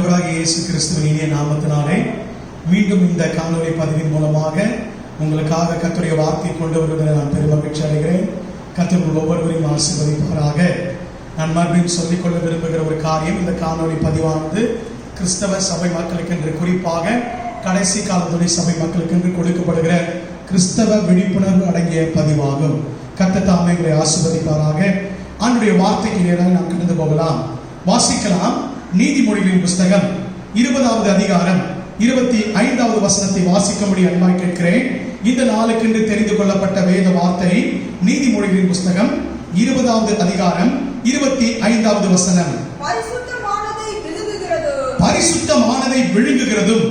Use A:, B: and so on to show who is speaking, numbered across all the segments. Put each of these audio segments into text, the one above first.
A: ஆண்டவராகிய இயேசு கிறிஸ்துவின் இனிய நாமத்தினாலே மீண்டும் இந்த காணொளி பதிவின் மூலமாக உங்களுக்காக கர்த்தருடைய வார்த்தையை கொண்டு வருவதில் நான் பெருமகிழ்ச்சி அடைகிறேன். கர்த்தர் ஒவ்வொருவரையும் ஆசீர்வதிப்பாராக. நான் மறுபடியும் சொல்லிக்கொள்ள விரும்புகிற ஒரு காரியம், இந்த காணொளி பதிவானது கிறிஸ்தவ சபை மக்களுக்கு என்று, குறிப்பாக கடைசி காலத்துடைய சபை மக்களுக்கு என்று கொடுக்கப்படுகிற கிறிஸ்தவ விழிப்புணர்வு அடங்கிய பதிவாகும். கர்த்தர் தாமே எங்களை ஆசீர்வதிப்பாராக. ஆண்டவருடைய வார்த்தைக்கு நேராக நாம் கடந்து போகலாம். வாசிக்கலாம். நீதிமொழிகளின் புஸ்தகம் 20வது அதிகாரம் 25வது வசனத்தை வாசிக்கும்படி அன்பாய் கேட்கிறேன். இந்த நாளுக்கென்று தெரிந்து கொள்ளப்பட்ட வேத வார்த்தை நீதிமொழிகளின் புஸ்தகம் 20வது அதிகாரம் 25வது வசனம். பரிசுத்தமானதை விழுங்குகிறதும்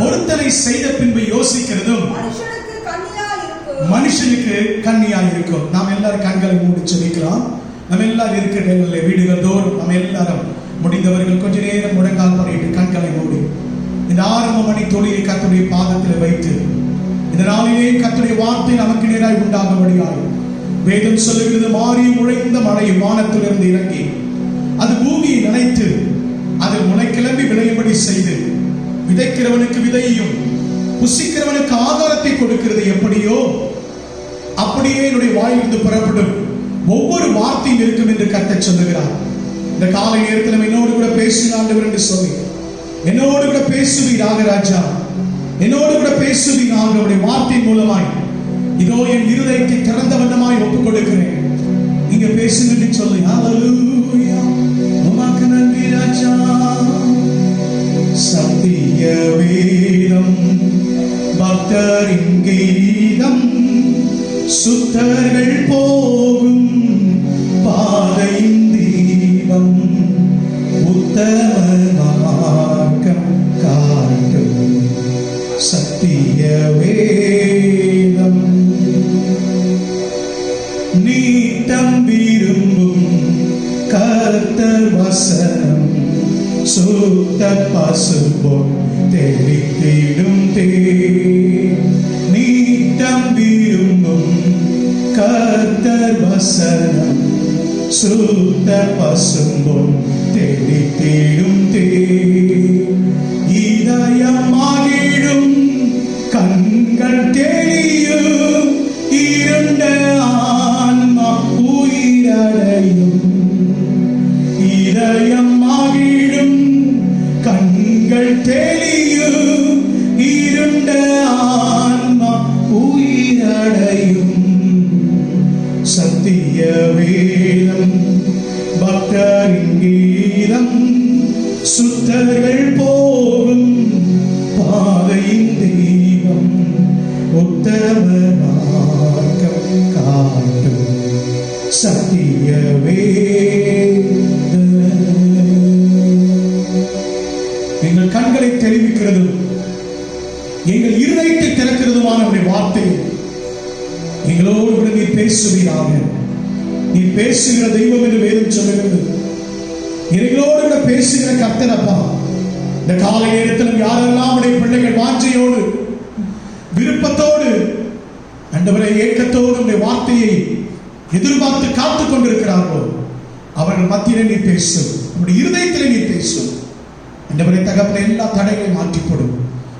A: பொருத்தனை செய்த பின்பு யோசிக்கிறதும் மனுஷனுக்கு கண்ணியாய் இருக்கும். நாம் எல்லாரும் கண்களை மூடி ஜெபிக்கலாம். நம்ம எல்லாரும் இருக்கிற இடங்களில் வீடுகள் தோறும் நம்ம எல்லாரும் முடிந்தவர்கள் கொஞ்ச நேரம் முழங்கால் பண்ணிட்டு கண்களை மூடி இந்த ஆரம்ப மணி தொழிலை கர்த்தருடைய பாதத்தில் வைத்து இந்த நாளிலே கர்த்தருடைய வார்த்தை நமக்கு நேராய் உண்டாகும்படியாய் வேதம் சொல்லுகிறது, மாறி முளைந்த மழை வானத்திலிருந்து இறங்கி அது பூமியை நனைத்து அதில் முளை கிளம்பி விளையும்படி செய்து விதைக்கிறவனுக்கு விதையையும் புசிக்கிறவனுக்கு ஆகாரத்தை கொடுக்கிறது எப்படியோ அப்படியே என்னுடைய வாயிலிருந்து புறப்படும் ஒவ்வொரு வார்த்தையும் இருக்கும் என்று கர்த்தர் சொல்லுகிறார். இந்த காலை நேரத்தில் என்னோடு கூட பேசினாண்டவர் என்று சொல்லி என்னோடு கூட பேசுவீராக ராஜா, என்னோடு கூட பேசுவீராக. அவருடைய வார்த்தை மூலமாய் இதோ என் இருதயத்தை திறந்த வண்ணமாய் ஒப்புக் கொடுக்கிறேன். நீங்க பேசுங்க சொல்லி. ஹல்லேலூயா, உமக்கு நன்றி ராஜா. சத்திய வேதம் பக்தரின் கீதம், சுத்தர்கள் போகும் பாதையின் தீபம், உத்தம மார்க்கம் காட்டும் சத்திய வேதம். நீட்டம் விரும்பும் கர்த்தர் வசனம், சுத்த பசுபொன் தெளித்திடும் தேன். நீட்டம் விரும்பும் கர்த்தர் வசனம், சுத்த பசும்பொன் தெளித்திடும் தேன். இதயம் மகிழும் கண்கள் தெளியும், இருண்ட ஆன்மா உயிரடையும். இதயம் மகிழும் கண்கள் தெளியும், இருண்ட ஆன்மா உயிரடையும். சத்திய வேதம் பக்தரின் கீதம், சுத்தர்கள் போகும் பாதையின் தெய்வம், உத்தம மார்க்கம் காட்டும் சத்திய வேதம். எங்கள் கண்களை தெரிவிக்கிறதும் எங்கள் இருதயத்தை திறக்கிறதுமான உடைய வார்த்தை எங்களோடு கூட நீ பேசுவீராக. நீ பேசுகிற தெய்வம் என்று வேதம் சொல்லுகிறது. எங்களோடு கூட பேசுகிற கர்த்தர் அப்பா. இந்த காலை நேரத்தில் யாரெல்லாம் உடைய பிள்ளைகள் வாஞ்சையோடு விருப்பத்தோடு ஆண்டவரே ஏக்கத்தோடு உடைய வார்த்தையை எதிர்பார்த்து காத்துக் கொண்டிருக்கிறார்களோ அவர்கள் மத்தியிலே நீ பேசும், உடைய இருதயத்திலே நீ பேசும். ஆண்டவரே தகப்பனே, எல்லா தடைகளை மாற்றிப்படும்.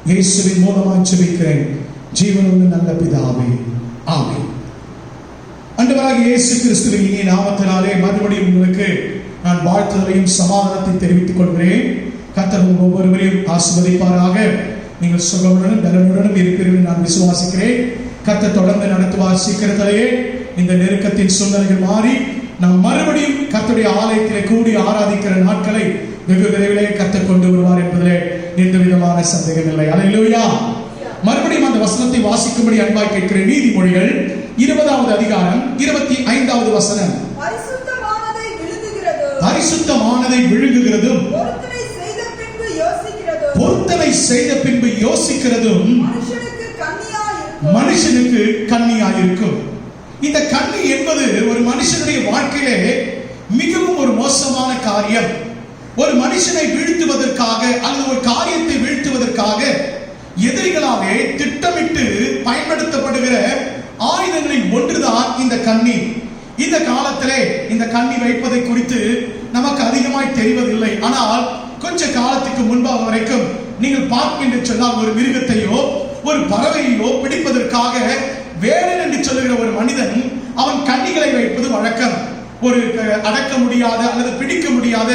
A: இயேசுவின் மூலமாக ஜெபிக்கிறேன் ஜீவனுள்ள நல்ல பிதாவே, ஆமென். ஆண்டவராகிய இயேசு கிறிஸ்துவின் இனிய நாமத்தினாலே மறுபடியும் உங்களுக்கு நான் வாழ்த்துதலையும் சமாதானத்தை தெரிவித்துக் கொள்கிறேன். கர்த்தர் ஒவ்வொருவரையும் ஆசீர்வதிப்பாராக. நீங்கள் சுகமுடனும் பலனுடனும் இருப்பீர்கள் நான் விசுவாசிக்கிறேன். கர்த்தர் தொடர்ந்து நடத்துவார். சீக்கிரத்திலேயே இந்த நெருக்கத்தின் சூழ்நிலைகள் மாறி நாம் மறுபடியும் கர்த்தருடைய ஆலயத்திலே கூடி ஆராதிக்கிற நாட்களை வெகு விரைவிலே கர்த்தர் கொண்டு வருவார் என்பதிலே எந்த விதமான சந்தேகம் இல்லை. அல்லேலூயா. மறுபடியும் அந்த வசனத்தை வாசிக்கும்படி அன்பாய் கேட்கிறேன். நீதிமொழிகள் 20வது அதிகாரம் 25வது வசனம். பரிசுத்தமானதை விழுங்குகிறதும் பொருத்தனை செய்த பின்பு யோசிக்கிறதும் மனுஷனுக்கு கண்ணியாயிருக்கும். இந்த கண்ணி என்பது ஒரு மனுஷனுடைய வாழ்க்கையிலே மிகவும் ஒரு மோசமான காரியம். ஒரு மனுஷனை வீழ்த்துவதற்காக அல்லது ஒரு காரியத்தை வீழ்த்துவதற்காக எதிரிகளாலே திட்டமிட்டு பயன்படுத்தப்படுகிற ஆயுதங்களில் ஒன்றுதான் இந்த கண்ணி. இந்த காலத்திலே இந்த கண்ணி வைப்பதை குறித்து நமக்கு அதிகமாய் தெரிவதில்லை. ஆனால் கொஞ்ச காலத்துக்கு முன்பாக வரைக்கும் நீங்கள் பார்க்கின்ற சொன்னால் ஒரு மிருகத்தையோ ஒரு பறவையோ பிடிப்பதற்காக வேடன் என்று சொல்லுகிற ஒரு மனிதன் அவன் கண்ணிகளை வைப்பது வழக்கம். ஒரு அடக்க முடியாத அல்லது பிடிக்க முடியாத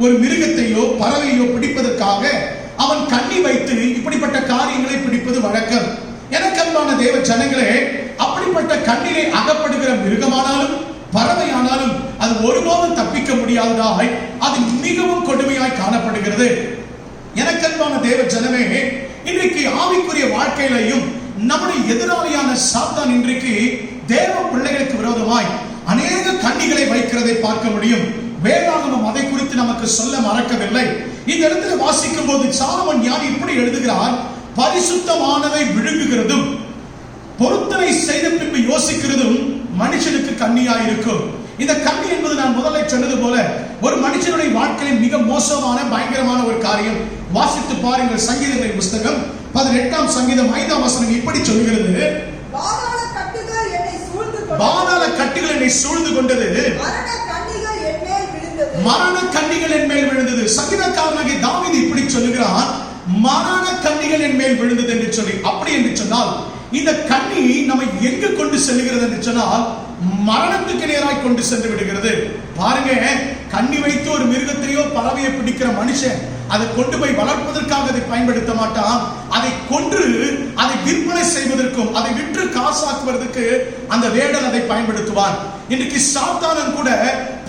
A: ஒரு மிருகத்தையோ பறவையோ பிடிப்பதற்காக அவன் கண்ணி வைத்து இப்படிப்பட்ட காரியங்களை பிடிப்பது வழக்கம். எனக்கன்பான தேவ ஜனங்களே, அப்படிப்பட்ட கண்ணிலே அகப்படுகிற மிருகமானாலும் பறவையானாலும் அது ஒருபோதும் தப்பிக்க முடியாததாய் அது மிகவும் கொடுமையாய் காணப்படுகிறது. எனக்கன்பான தேவ ஜனமே, இன்றைக்கு ஆவிக்குரிய வாழ்க்கையிலையும் நம்முடைய எதிராளியான சாத்தான் இன்றைக்கு தேவ பிள்ளைகளுக்கு விரோதமாய் அநேக கண்ணிகளை வைக்கிறதை பார்க்க முடியும். வேதாகமம் அதை குறித்து நமக்கு சொல்ல மறக்கவில்லை. இந்த இடத்துல வாசிக்கும் போது சாலமோன் ஞானி இப்படி எழுதுகிறார்: பரிசுத்தமானதை விழுங்குகிறதும் பொருத்தனை செய்த பின்பு யோசிக்கிறதும் மனுஷனுக்கு கண்ணியாயிருக்கும். இந்த கண்ணி என்பது நான் முதல்ல சொன்னது போல ஒரு மனுஷனுடைய வாழ்க்கையில் மிக மோசமான பயங்கரமான ஒரு காரியம். வாசித்து பாருங்கள். சங்கீதங்களின் புஸ்தகம் 18ஆம் சங்கீதம் 5ஆம் வசனம் இப்படி சொல்கிறது: பாதாள கட்டுகள் என்னை சூழ்ந்து கொண்டது, மரண கண்ணிகள் என் மேல் விழுந்தது. சங்கீதக்காரனாகிய தாவீது இப்படி சொல்லுகிறான், மரண கண்ணிகள் என் மேல் விழுந்தது என்று சொல்லி. அப்படி என்று சொன்னால் இந்த கண்ணி நம்மை எங்கு கொண்டு செல்கிறது என்று சொன்னால் மரணத்துக்கு நேராய் கொண்டு சென்று விடுகிறது. பாருங்க, கண்ணி வைத்து ஒரு மிருகத்தையோ பறவையை பிடிக்கிற மனுஷன் அதை கொண்டு போய் வளர்ப்பதற்காக அதை பயன்படுத்த மாட்டான். அதை கொன்று அதை விற்பனை செய்வதற்கும் அதை விற்று காசாக்குவதற்கு அந்த வேடன் அதை பயன்படுத்துவான். இன்றைக்கு சாத்தானும் கூட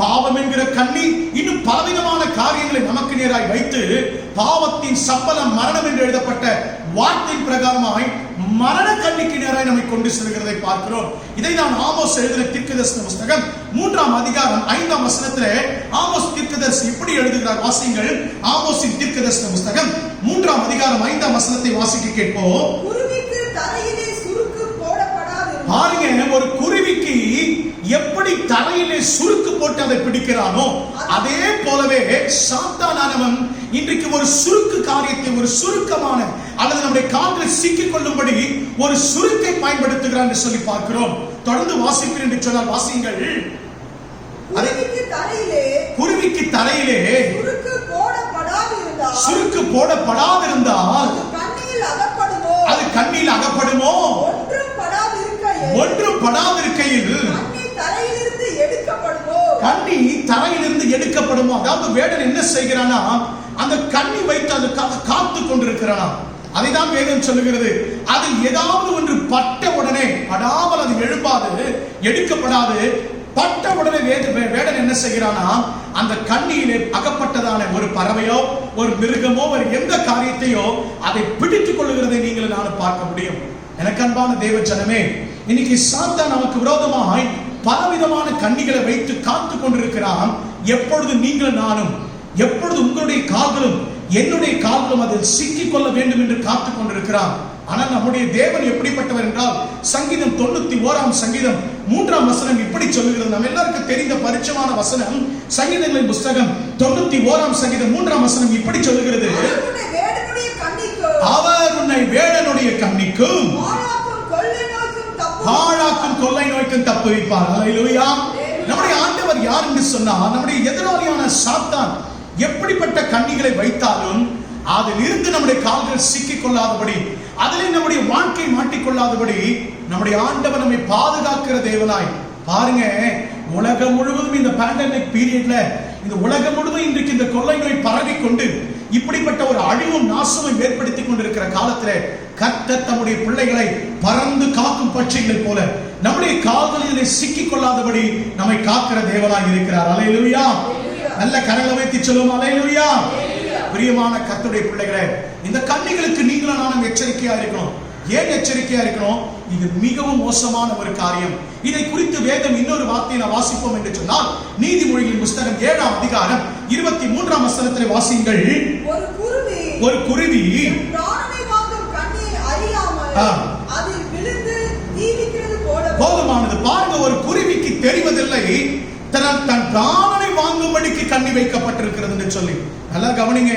A: பாவம் என்கிற கண்ணி இன்னும் பலவிதமான காரியங்களை நமக்கு நேராய் வைத்து பாவத்தின் சம்பளம் மரணம் என்று எழுதப்பட்ட வார்த்தை பிரகாரமாய் மரண கண்ணிக்கு நேராய் நம்மை கொண்டு செல்கிறதை பார்க்கிறோம். இதை நான் ஆமோஸ் எழுதின தீர்க்கதரிசன புஸ்தகம் 3ஆம் அதிகாரம் 5ஆம் வசனத்திலே ஆமோஸ் தீர்க்கதரிசி இப்படி எழுதுகிறார். வாசிங்கள். ஆமோஸின் தீர்க்கதரிசன புஸ்தகம் 3ஆம் அதிகாரம் 5ஆம் வசனத்தை வாசிக்க கேட்போம். குருவிக்கு தரையிலே சுருக்கு போடப்படாது. பாருங்க, ஒரு குருவிக்கு எப்படி தரையிலே சுருக்கு போட்டு அதை பிடிக்கிறானோ அதே போலவே சாத்தானானவன் இன்றைக்கு ஒரு சுருக்கு காரியத்தை, ஒரு சுருக்கமான அல்லது நம்முடைய கால்களை சிக்கிக் கொள்ளும்படி ஒரு சுருக்கை பயன்படுத்துகிறான் என்று சொல்லி பார்க்கிறோம். தொடர்ந்து வாசிக்கிறேன் என்று சொன்னால் வாசிங்கள். குருவிக்கு தரையிலே சுருக்கு போடப்படாதிருந்தால் அது கண்ணியில் அகப்படுமோ? ஒன்றும் படாதிருக்கையில் கண்ணி தரையிலிருந்து எடுக்கப்படுமோ? அதாவது வேடன் என்ன செய்கிறானா, அந்த கண்ணி வைத்து அது காத்து கொண்டிருக்கிறானா. அதைதான் வேதம் சொல்லுகிறது. அது ஏதாவது ஒன்று பட்ட உடனே படாமல் அது எழுப்பாது, எடுக்கப்படாது. பட்ட உடனே வேடன் என்ன செய்கிறானா, அந்த கண்ணியிலே அகப்பட்டதான ஒரு பறவையோ ஒரு மிருகமோ ஒரு எந்த காரியத்தையோ அதை பிடித்துக் கொள்ளுகிறதை நீங்கள் நானும் பார்க்க முடியும். எனக்கு அன்பான தேவ ஜனமே, இன்னைக்கு சாத்தான் நமக்கு விரோதமாய் பலவிதமான கண்ணிகளை வைத்து காத்து கொண்டிருக்கிறான். எப்பொழுது நீங்கள் நானும், எப்பொழுது உங்களுடைய கால்களும் என்னுடைய கால்களும் அதில் சிக்கிக் கொள்ள வேண்டும் என்று காத்துக் கொண்டிருக்கிறான். ஆனால் நம்முடைய தேவன் எப்படிப்பட்டவர் என்றால், சங்கீதம் 91ஆம் சங்கீதம் 3ஆம் வசனம் இப்படி சொல்லுகிறது. நம்ம எல்லாருக்கும் தெரிந்த பரிச்சயமான வசனம். சங்கீதங்களின் புஸ்தகம் 91ஆம் சங்கீதம் 3ஆம் வசனம் இப்படி சொல்லுகிறது: அவர் உன்னை வேடனுடைய கண்ணிக்கும் பாழாக்கும் கொள்ளை நோய்க்கும் தப்புவிப்பார். அல்லேலூயா. நம்முடைய ஆண்டவர் யார் என்று சொன்னால், நம்முடைய எதிராளியான சாத்தான் எப்படிப்பட்ட கண்ணிகளை வைத்தாலும் அதில் இருந்து நம்முடைய கால்கள் சிக்கிக் கொள்ளாதபடி, அதிலே நம்முடைய வாழ்க்கை மாட்டிக்கொள்ளாதபடி நம்முடைய ஆண்டவர் நம்மை பாதுகாக்கிற தேவனாய். பாருங்க, உலகம் முழுவதும் இந்த பேண்டமிக் பீரியட்ல இந்த உலகம் முழுவதும் இன்றைக்கு இந்த கொள்ளை நோய் பரவி கொண்டு இப்படிப்பட்ட ஒரு அழிவும் நாசமும் ஏற்படுத்திக் கொண்டிருக்கிற காலத்திலே கர்த்தர் தம்முடைய பிள்ளைகளை பறந்து காக்கும் பட்சிகளைப் போல நம்முடைய கால்களிலே சிக்கிக் கொள்ளாதபடி நம்மை காக்கிற தேவனாய் இருக்கிறார். அல்லேலூயா. நல்ல கரங்களை வைத்து சொல்லுவோம். அல்லேலூயா. பிரியமான கர்த்தருடைய பிள்ளைகளே, இந்த கண்ணிகளுக்கு நீங்களும் நானும் எச்சரிக்கையா இருக்கணும். ஏன் எச்சரிக்கையா இருக்கணும்? இது மிகவும் மோசமான ஒரு காரியம். இதை குறித்து வேதம் இன்னொரு வார்த்தையை நான் வாசிப்போம் என்று சொன்னால், நீதிமொழிகளின் புஸ்தகம் 7ஆம் அதிகாரம் 23ஆம் வசனத்தில் வாசிங்கள். ஒரு குருவி போதுமானது. பாருங்க, ஒரு குருவிக்கு தெரிவதில்லை தன் பிராணனை வாங்கும்படிக்கு கண்ணி வைக்கப்பட்டிருக்கிறது என்று சொல்லி. நல்லா கவனிங்க.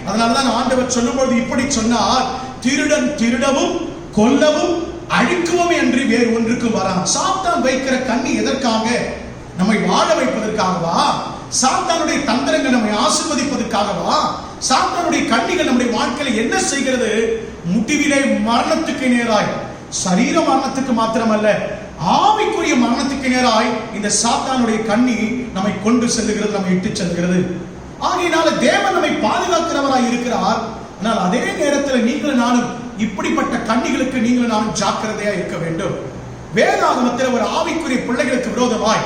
A: அதனாலதான் ஆண்டவர் சொல்லும்போது இப்படி சொன்னார்: திருடன் திருடவும் கொல்லவும் அழிக்கவும் என்று வேறு ஒன்றுக்கு வரான். சாத்தான் வைக்கிற கண்ணி எதற்காக? நம்மை வாழ வைப்பதற்காகவா? சாத்தானுடைய தந்திரங்கள் நம்மை ஆசீர்வதிப்பதற்காகவா? சாத்தானுடைய கண்ணிகள் நம்முடைய வாழ்க்கையில என்ன செய்கிறது? முடிவிலே மரணத்துக்கு நேராய், சரீர மரணத்துக்கு மாத்திரமல்ல, ஆவிக்குரிய மரணத்துக்கு நேராய் இந்த சாத்தானுடைய கண்ணி நம்மை கொண்டு செல்லுகிறது, நம்மை இட்டு செல்கிறது. ஆகையினால தேவன் நம்மை பாதுகாக்கிறவராய் இருக்கிறார். ஆனால் அதே நேரத்தில் நீங்களும் நானும் இப்படிப்பட்ட கண்ணிகளுக்கு நீங்களும் நானும் ஜாக்கிரதையா இருக்க வேண்டும். வேதாகமத்தில் ஒரு ஆவிக்குரிய பிள்ளைகளுக்கு விரோதமாய்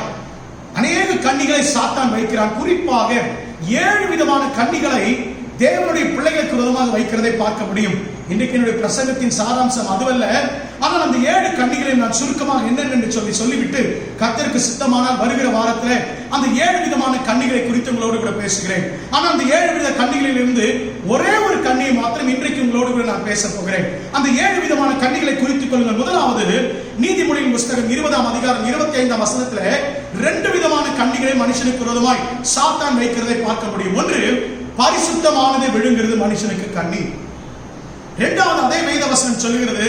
A: அநேக கண்ணிகளை சாத்தான் வைக்கிறான். குறிப்பாக 7 விதமான கண்ணிகளை தேவனுடைய பிள்ளைகளுக்கு விரோதமாக வைக்கிறதை பார்க்க முடியும். இன்றைக்கு என்னுடைய பிரசங்கத்தின் சாராம்சம் அதுவல்ல. ஆனால் அந்த 7 கண்ணிகளை நான் சுருக்கமாக என்னென்னு சொல்லிவிட்டு கர்த்தருக்கு சித்தமானால் வருகிற வாரத்தில் அந்த 7 விதமான கண்ணிகளை குறித்து உங்களோடு கூட பேசுகிறேன். ஆனால் அந்த 7 வித கண்ணிகளில் இருந்து ஒரே ஒரு கண்ணியை மாத்திரம் இன்றைக்கு உங்களோடு கூட நான் பேச போகிறேன். அந்த 7 விதமான கண்ணிகளை குறித்துக் கொள்ளுங்கள். முதலாவது நீதிமொழியின் புஸ்தகம் 20ஆம் அதிகாரம் 25ஆம் வசனத்தில் 2 விதமான கண்ணிகளை மனுஷனுக்கு விரோதமாய் சாத்தான் வைக்கிறதை பார்க்க முடியும். ஒன்று, பரிசுத்தமானதை விழுங்கிறது மனுஷனுக்கு கண்ணி. இரண்டாவது, அதே வேத வசனம் சொல்லுகிறது,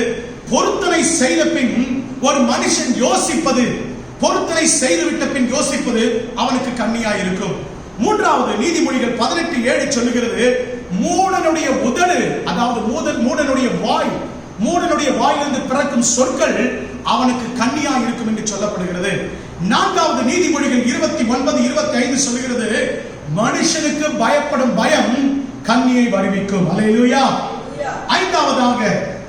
A: பொருத்தனை செய்த பின் ஒரு மனுஷன் யோசிப்பது, பொருத்தனை செய்துவிட்ட பின் யோசிப்பது அவனுக்கு கண்ணியா இருக்கும். மூன்றாவது, நீதிமொழிகள் 18:7 சொல்லுகிறது, மூடனுடைய உதடு, அதாவது மூடனுடைய வாய், மூடனுடைய வாயிலிருந்து பிறக்கும் சொற்கள் அவனுக்கு கண்ணியா இருக்கும் என்று சொல்லப்படுகிறது. நான்காவது, நீதிமொழிகள் 29:25 சொல்லுகிறது, மனுஷனுக்கு பயப்படும் பயம் கண்ணியை வருவிக்கும். அல்லேலூயா. ஐந்தாவதாக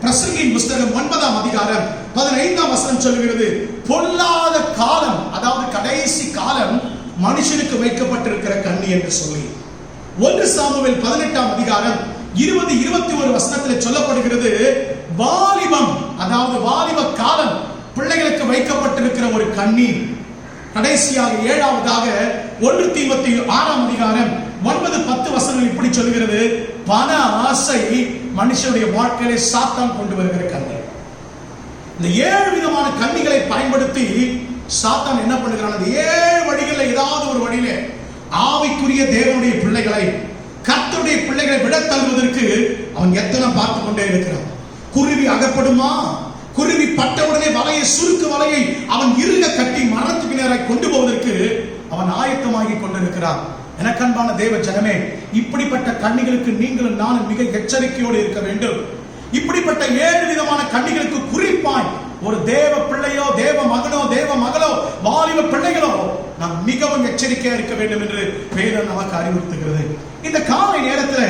A: பிரசங்கியின் புஸ்தகம் 9ஆம் அதிகாரம் 15ஆம் வசனம் சொல்லுகிறது, பொல்லாத காலம், அதாவது கடைசி காலம் மனுஷனுக்கு வைக்கப்பட்டிருக்கிற கண்ணி என்று சொல்லி 1 சாமுவேல் 18ஆம் அதிகாரம் 20-21 வசனத்தில் சொல்லப்படுகிறது, வாலிபம், அதாவது வாலிப காலம் பிள்ளைகளுக்கு வைக்கப்பட்டிருக்கிற ஒரு கண்ணி. கடைசியாக 7ஆவதாக 1 தீமோத்தேயு 6ஆம் அதிகாரம் 9-10 வசனங்கள் இப்படி சொல்கிறது, பண ஆசை மனுஷனுடைய வாழ்க்கையிலே சாத்தான் கொண்டு வருகிற கண்ணி. இந்த 7 விதமான கண்ணிகளை பயன்படுத்தி சாத்தான் என்ன பண்ணுகிறான்? அந்த 7 வழிகளில் ஏதாவது ஒரு வழியிலே ஆவிக்குரிய தேவனுடைய பிள்ளைகளை, கர்த்தருடைய பிள்ளைகளை விட தள்ளுவதற்கு அவன் எத்தனை பார்த்து கொண்டே இருக்கிறான். குருவி அகப்படுமா? குருவி பட்டவுடனே வலையை, சுருக்கு வலையை அவன் இறுக கட்டி மரணத்துக்கு நேராக கொண்டு போவதற்கு அவன் ஆயத்தமாகி கொண்டிருக்கிறான். எனக்கன்பான தேவ ஜனமே, இப்படிப்பட்ட கண்ணிகளுக்கு நீங்களும் நானும் மிக எச்சரிக்கையோடு இருக்க வேண்டும். இப்படிப்பட்ட 7 விதமான கண்ணிகளுக்கு குறிப்பாய் ஒரு தேவ பிள்ளையோ, தேவ மகனோ, தேவ மகளோ, வாலிப பிள்ளைகளோ நாம் மிகவும் எச்சரிக்கையா இருக்க வேண்டும் என்று வேதம் நமக்கு அறிவுறுத்துகிறது. இந்த காலை நேரத்தில்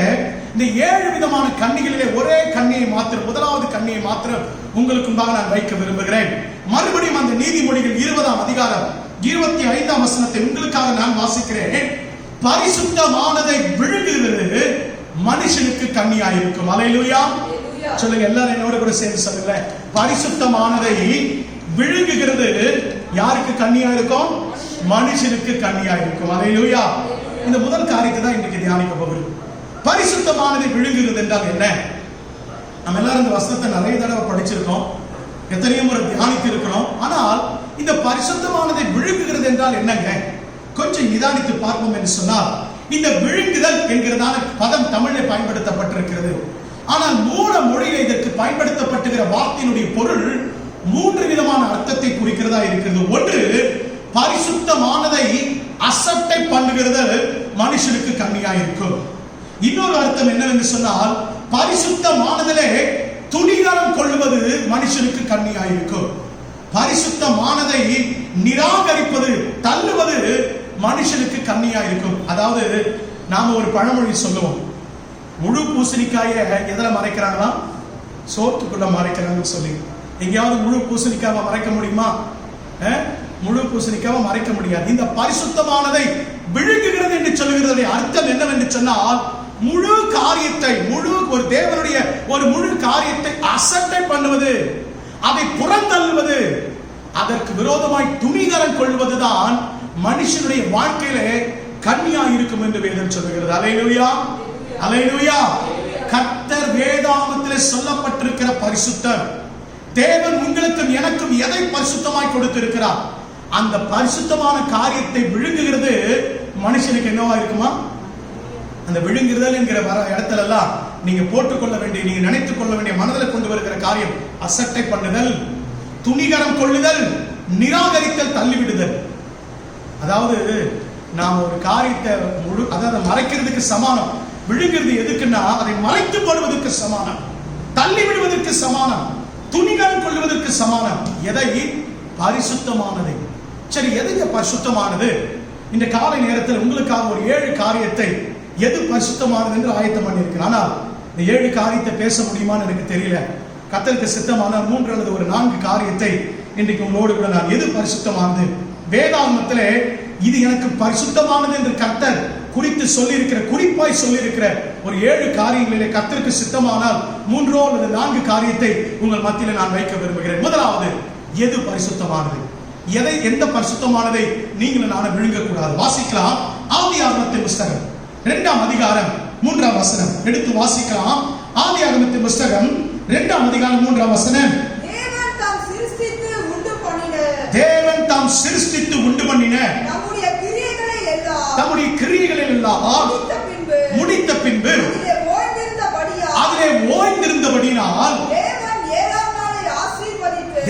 A: இந்த 7 விதமான கண்ணிகளிலே ஒரே கண்ணியை மாத்திரம், முதலாவது கண்ணியை மாத்திரம் உங்களுக்கு முன்பாக நான் வைக்க விரும்புகிறேன். மறுபடியும் அந்த நீதிமொழிகள் 20ஆம் அதிகாரம் 25ஆம் வசனத்தை உங்களுக்காக நான் வாசிக்கிறேன். பரிசுத்தமானதை விழுங்குகிறது மனுஷனுக்கு கண்ணியாயிருக்கும். அல்லேலூயா. சொல்லுங்க, எல்லாரும் என்னோட கூட சேர்ந்து சொல்லுங்க. பரிசுத்தமானதை விழுங்குகிறது யாருக்கு கண்ணியா இருக்கும்? மனுஷனுக்கு கண்ணியா இருக்கும். அல்லேலூயா. இந்த முதல் காரியத்தை தான் இன்னைக்கு தியானிக்க போகிறோம். பரிசுத்தமானதை விழுங்குகிறது என்றால் என்ன? நம்ம எல்லாரும் இந்த வசனத்தை நிறைய தடவை படிச்சிருக்கோம், எத்தனையோ முறை தியானித்து இருக்கிறோம். ஆனால் இந்த பரிசுத்தமானதை விழுங்குகிறது என்றால் என்னங்க? கொஞ்சம் நிதானித்து பார்ப்போம் என்று சொன்னால், இந்த விழுங்குதல் என்கிறதான பதம் தமிழில் பயன்படுத்தப்பட்டிருக்கிறது. ஆனால் மூல மொழியில் இதற்கு பயன்படுத்தப்பட்டுகிற வார்த்தையினுடைய பொருள் 3 விதமான அர்த்தத்தை குறிக்கிறதா இருக்கிறது. ஒன்று, பரிசுத்தமானதை அசட்டை பண்ணுகிறது மனுஷனுக்கு கண்ணியா இருக்கும். இன்னொரு அர்த்தம் என்னவென்று சொன்னால், பரிசுத்தமானதிலே துணிகரம் கொள்வது மனுஷனுக்கு கண்ணியா இருக்கும். பரிசுத்தமானதை நிராகரிப்பது, தள்ளுவது மனுஷனுக்கு கண்ணியா இருக்கும். அதாவது நாம ஒரு பழமொழி சொல்லுவோம், முழு பூசணிக்காய எதுல மறைக்கிறாங்களா? சோத்துக்குள்ள மறைக்கிறாங்கன்னு சொல்லி. எங்கேயாவது முழு பூசணிக்காவை மறைக்க முடியுமா? முழு பூசணிக்காவை மறைக்க முடியாது. இந்த பரிசுத்தமானதை விழுங்குகிறது என்று சொல்லுகிறது அர்த்தம் என்னவென்று சொன்னால், முழு காரியத்தை, ஒரு தேவனுடைய ஒரு முழு காரியத்தை அசட்டை பண்ணுவது, அதை புறந்தள்ளுவது, அதற்கு விரோதமாய் துணிகரம் கொள்வதுதான் மனுஷனுடைய வாழ்க்கையிலே கண்ணியா இருக்கும் என்று வேதம் சொல்லுகிறது. அல்லேலூயா. அல்லேலூயா. கர்த்தர் வேதாகமத்திலே சொல்லப்பட்டிருக்கிற பரிசுத்தம், தேவன் உங்களுக்கும் எனக்கும் எதை பரிசுத்தமாய் கொடுத்திருக்கிறார், அந்த பரிசுத்தமான காரியத்தை விழுங்குகிறது மனுஷனுக்கு என்னவா இருக்குமா? அந்த விழுங்குதல் என்கிற இடத்துல எல்லாம் நீங்க போட்டுக்கொள்ள வேண்டிய, நீங்க நினைத்துக் கொள்ள வேண்டிய, மனதில் கொண்டு வருகிற காரியம் அசட்டை பண்ணுதல், துணிகரம் கொள்ளுதல், நிராகரித்தல், தள்ளிவிடுதல். அதாவது நாம் ஒரு காரியத்தை அதாவது மறைக்கிறதுக்கு சமானம். விழுங்கிறது எதுக்குன்னா அதை மறைத்து போடுவதற்கு சமானம், தள்ளி விடுவதற்கு சமானம், துணிகரம் கொள்வதற்கு சமானம். எதை? பரிசுத்தமானதை. சரி, எதுங்க பரிசுத்தமானது? இந்த காலை நேரத்தில் உங்களுக்காக ஒரு 7 காரியத்தை எது பரிசுத்தமானது என்று ஆயத்தம் பண்ணியிருக்கிறேன். ஆனால் இந்த 7 காரியத்தை பேச முடியுமான்னு எனக்கு தெரியல. கர்த்தருக்கு சித்தமான 3 அல்லது ஒரு 4 காரியத்தை இன்றைக்கு உங்களோடு கூட நான் எது பரிசுத்தமானது, வேதாகமத்திலே இது எனக்கு பரிசுத்தமானது என்று கர்த்தர் குறித்து சொல்லியிருக்கிற, குறிப்பாய் சொல்லியிருக்கிற ஒரு 7 காரியங்களிலே கர்த்தருக்கு சித்தமானால் 3 அல்லது 4 காரியத்தை உங்கள் மத்தியில் நான் வைக்க விரும்புகிறேன். முதலாவது, எது பரிசுத்தமானது? எந்த பரிசுத்தமானதை நீங்களும் நானும் விழுங்கக்கூடாது. வாசிக்கலாம். ஆதியாகமத்தின் புஸ்தகம் 2ஆம் அதிகாரம் 3ஆம் வசனம் எடுத்து வாசிக்கலாம். ஆதியாகமத்தின் புஸ்தகம் 2ஆம் அதிகாரம் 3ஆம் வசனம். தேவன் தாம் சிருஷ்டித்து உண்டு பண்ணின நம்முடைய கிரியைகளை எல்லாம் முடித்த பின்பு அதிலே ஓய்ந்திருந்தபடியால்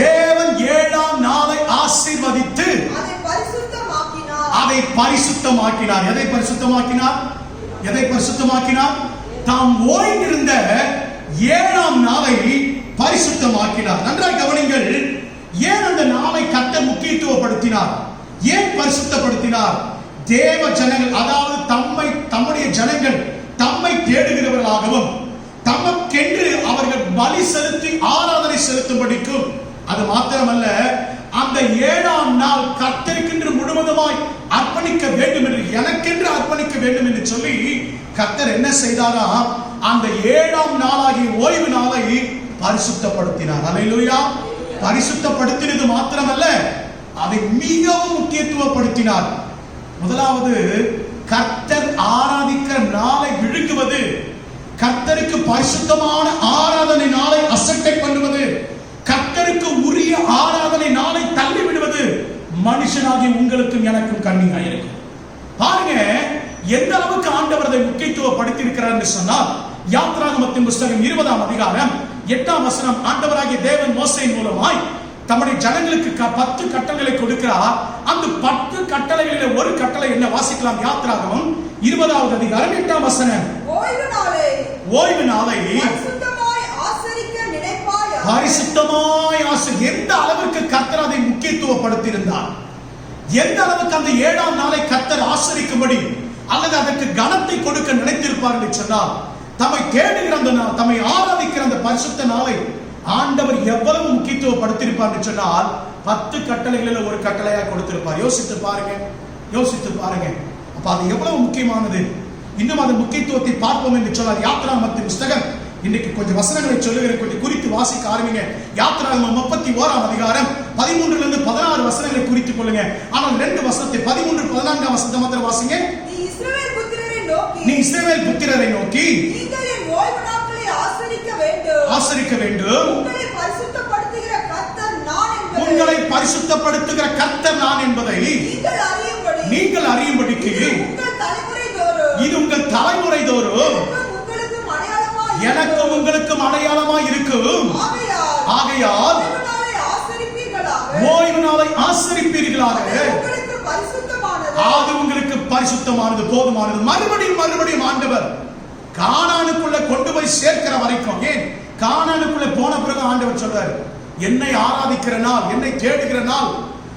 A: தேவன் 7ஆம் நாளை ஆசீர்வதித்து அதை பரிசுத்தமாக்கினார். எதை பரிசுத்தமாக்கினார்? எதை பரிசுத்தமாக்கினார்? தாம் ஓய்ந்திருந்த 7ஆம் நாளை பரிசுத்தமாக்கினார். நன்றாக கவனிங்கள். ஏன் அந்த நாளை கர்த்தர் முக்கியத்துவப்படுத்தினார்? ஏன் பரிசுத்தப்படுத்தினார்? தேவ ஜனங்கள், அதாவது தம்முடைய ஜனங்கள் தம்மை தேடுகிறவர்களாகவும் தமக்கென்று அவர்கள் பலி செலுத்தி ஆராதனை செலுத்தும்படிக்கும், அது மாத்திரமல்ல, அந்த 7ஆம் நாள் கர்த்தருக்கென்று முழுவதுமாய் அர்ப்பணிக்க வேண்டும் என்று, எனக்கென்று அர்ப்பணிக்க வேண்டும் என்று சொல்லி கர்த்தர் என்ன செய்தாரா? அந்த 7ஆம் நாளாகிய ஓய்வு நாளை பரிசுத்தப்படுத்தினார். அல்லேலூயா. பரிசுத்தப்படுத்தினது மாத்திரமல்ல, அதை மிகவும் முக்கியத்துவப்படுத்தினார். முதலாவது, கர்த்தர் ஆராதிக்கிற நாளை விழுங்குவது, கர்த்தருக்கு பரிசுத்தமான ஆராதனை நாளை அசட்டை பண்ணுவது, கர்த்தருக்கு உரிய ஆராதனை நாளை தள்ளி விடுவது மனுஷனாகி உங்களுக்கும் எனக்கும் கண்ணியாயிருக்கும். பாருங்க எந்த அளவுக்கு ஆண்டவர் அதை முக்கியத்துவப்படுத்தி இருக்கிறார் என்று சொன்னால், யாத்ராகமத்தின் புஸ்தகம் 20ஆம் அதிகாரம் 8ஆம் வசனம். ஆண்டவராகிய தேவன் மோசேயின் மூலமாய் தம்முடைய ஜனங்களுக்கு 10 கட்டளைகளை கொடுக்கிறார். அந்த 10 கட்டளைகளில் ஒரு கட்டளை என்ன? வாசிக்கலாம். யாத்ராகமம் 20ஆவது அதிகாரம் 8ஆம் வசனம். ஓய்வு நாளை பரிசுத்தமாய் எந்த அளவுக்கு கர்த்தர் அதை முக்கியத்துவப்படுத்தி இருந்தார், எந்த அளவுக்கு அந்த 7ஆம் நாளை கர்த்தர் ஆசரிக்கும்படி அல்லது அதற்கு கனத்தை கொடுக்க நினைத்திருப்பார் என்று சொன்னால், தம்மை தேடுகிற அந்த நாள், தம்மை ஆராதிக்கிற அந்த பரிசுத்த நாளை ஆண்டவர் எவ்வளவு முக்கியத்துவப்படுத்தியிருப்பார் என்று சொன்னால் 10 கட்டளைகளில் ஒரு கட்டளையா கொடுத்திருப்பார். யோசித்து பாருங்க, யோசித்து பாருங்க. அப்ப அது எவ்வளவு முக்கியமானது. இன்னும் அதன் முக்கியத்துவத்தை பார்ப்போம் என்று சொன்னார். யாத்ராகமத்தின் புஸ்தகம், இன்னைக்கு கொஞ்சம் வசனங்களை சொல்லுகிற, கொஞ்சம் குறித்து வாசிக்க ஆரம்பிங்க. யாத்ராகமம் 31ஆம் அதிகாரம் 13 16 வசனங்களை குறித்துக் கொள்ளுங்க. ஆனால் 2 வசனத்தை 13 14ஆம் வசனத்தை மாத்திரம் வாசிங்க. நீ இஸ்ரவேல் புத்திரரை நோக்கி நீங்கள் என் ஓய்வு நாட்களை ஆசரிக்க வேண்டும். உங்களை பரிசுத்தப்படுத்துகிற கர்த்தர் நான் என்பதை நீங்கள் அறியும்படிக்கு இது உங்கள் தலைமுறை தோறும் எனக்கும் உங்களுக்கும் அடையாளமாய் இருக்கும். ஆகையால் ஓய்வு நாளை ஆசரிப்பீர்களாக. அது உங்களுக்கு பரிசுத்தமானது, போதுமானது. மறுபடியும் ஆண்டவர் கானானுக்குள்ள கொண்டு போய் சேர்க்கிற வரைக்கும், ஏன் கானானுக்குள்ள போன பிறகு ஆண்டவர் சொல்றார், என்னை ஆராதிக்கிற நாள், என்னை தேடுகிற நாள்,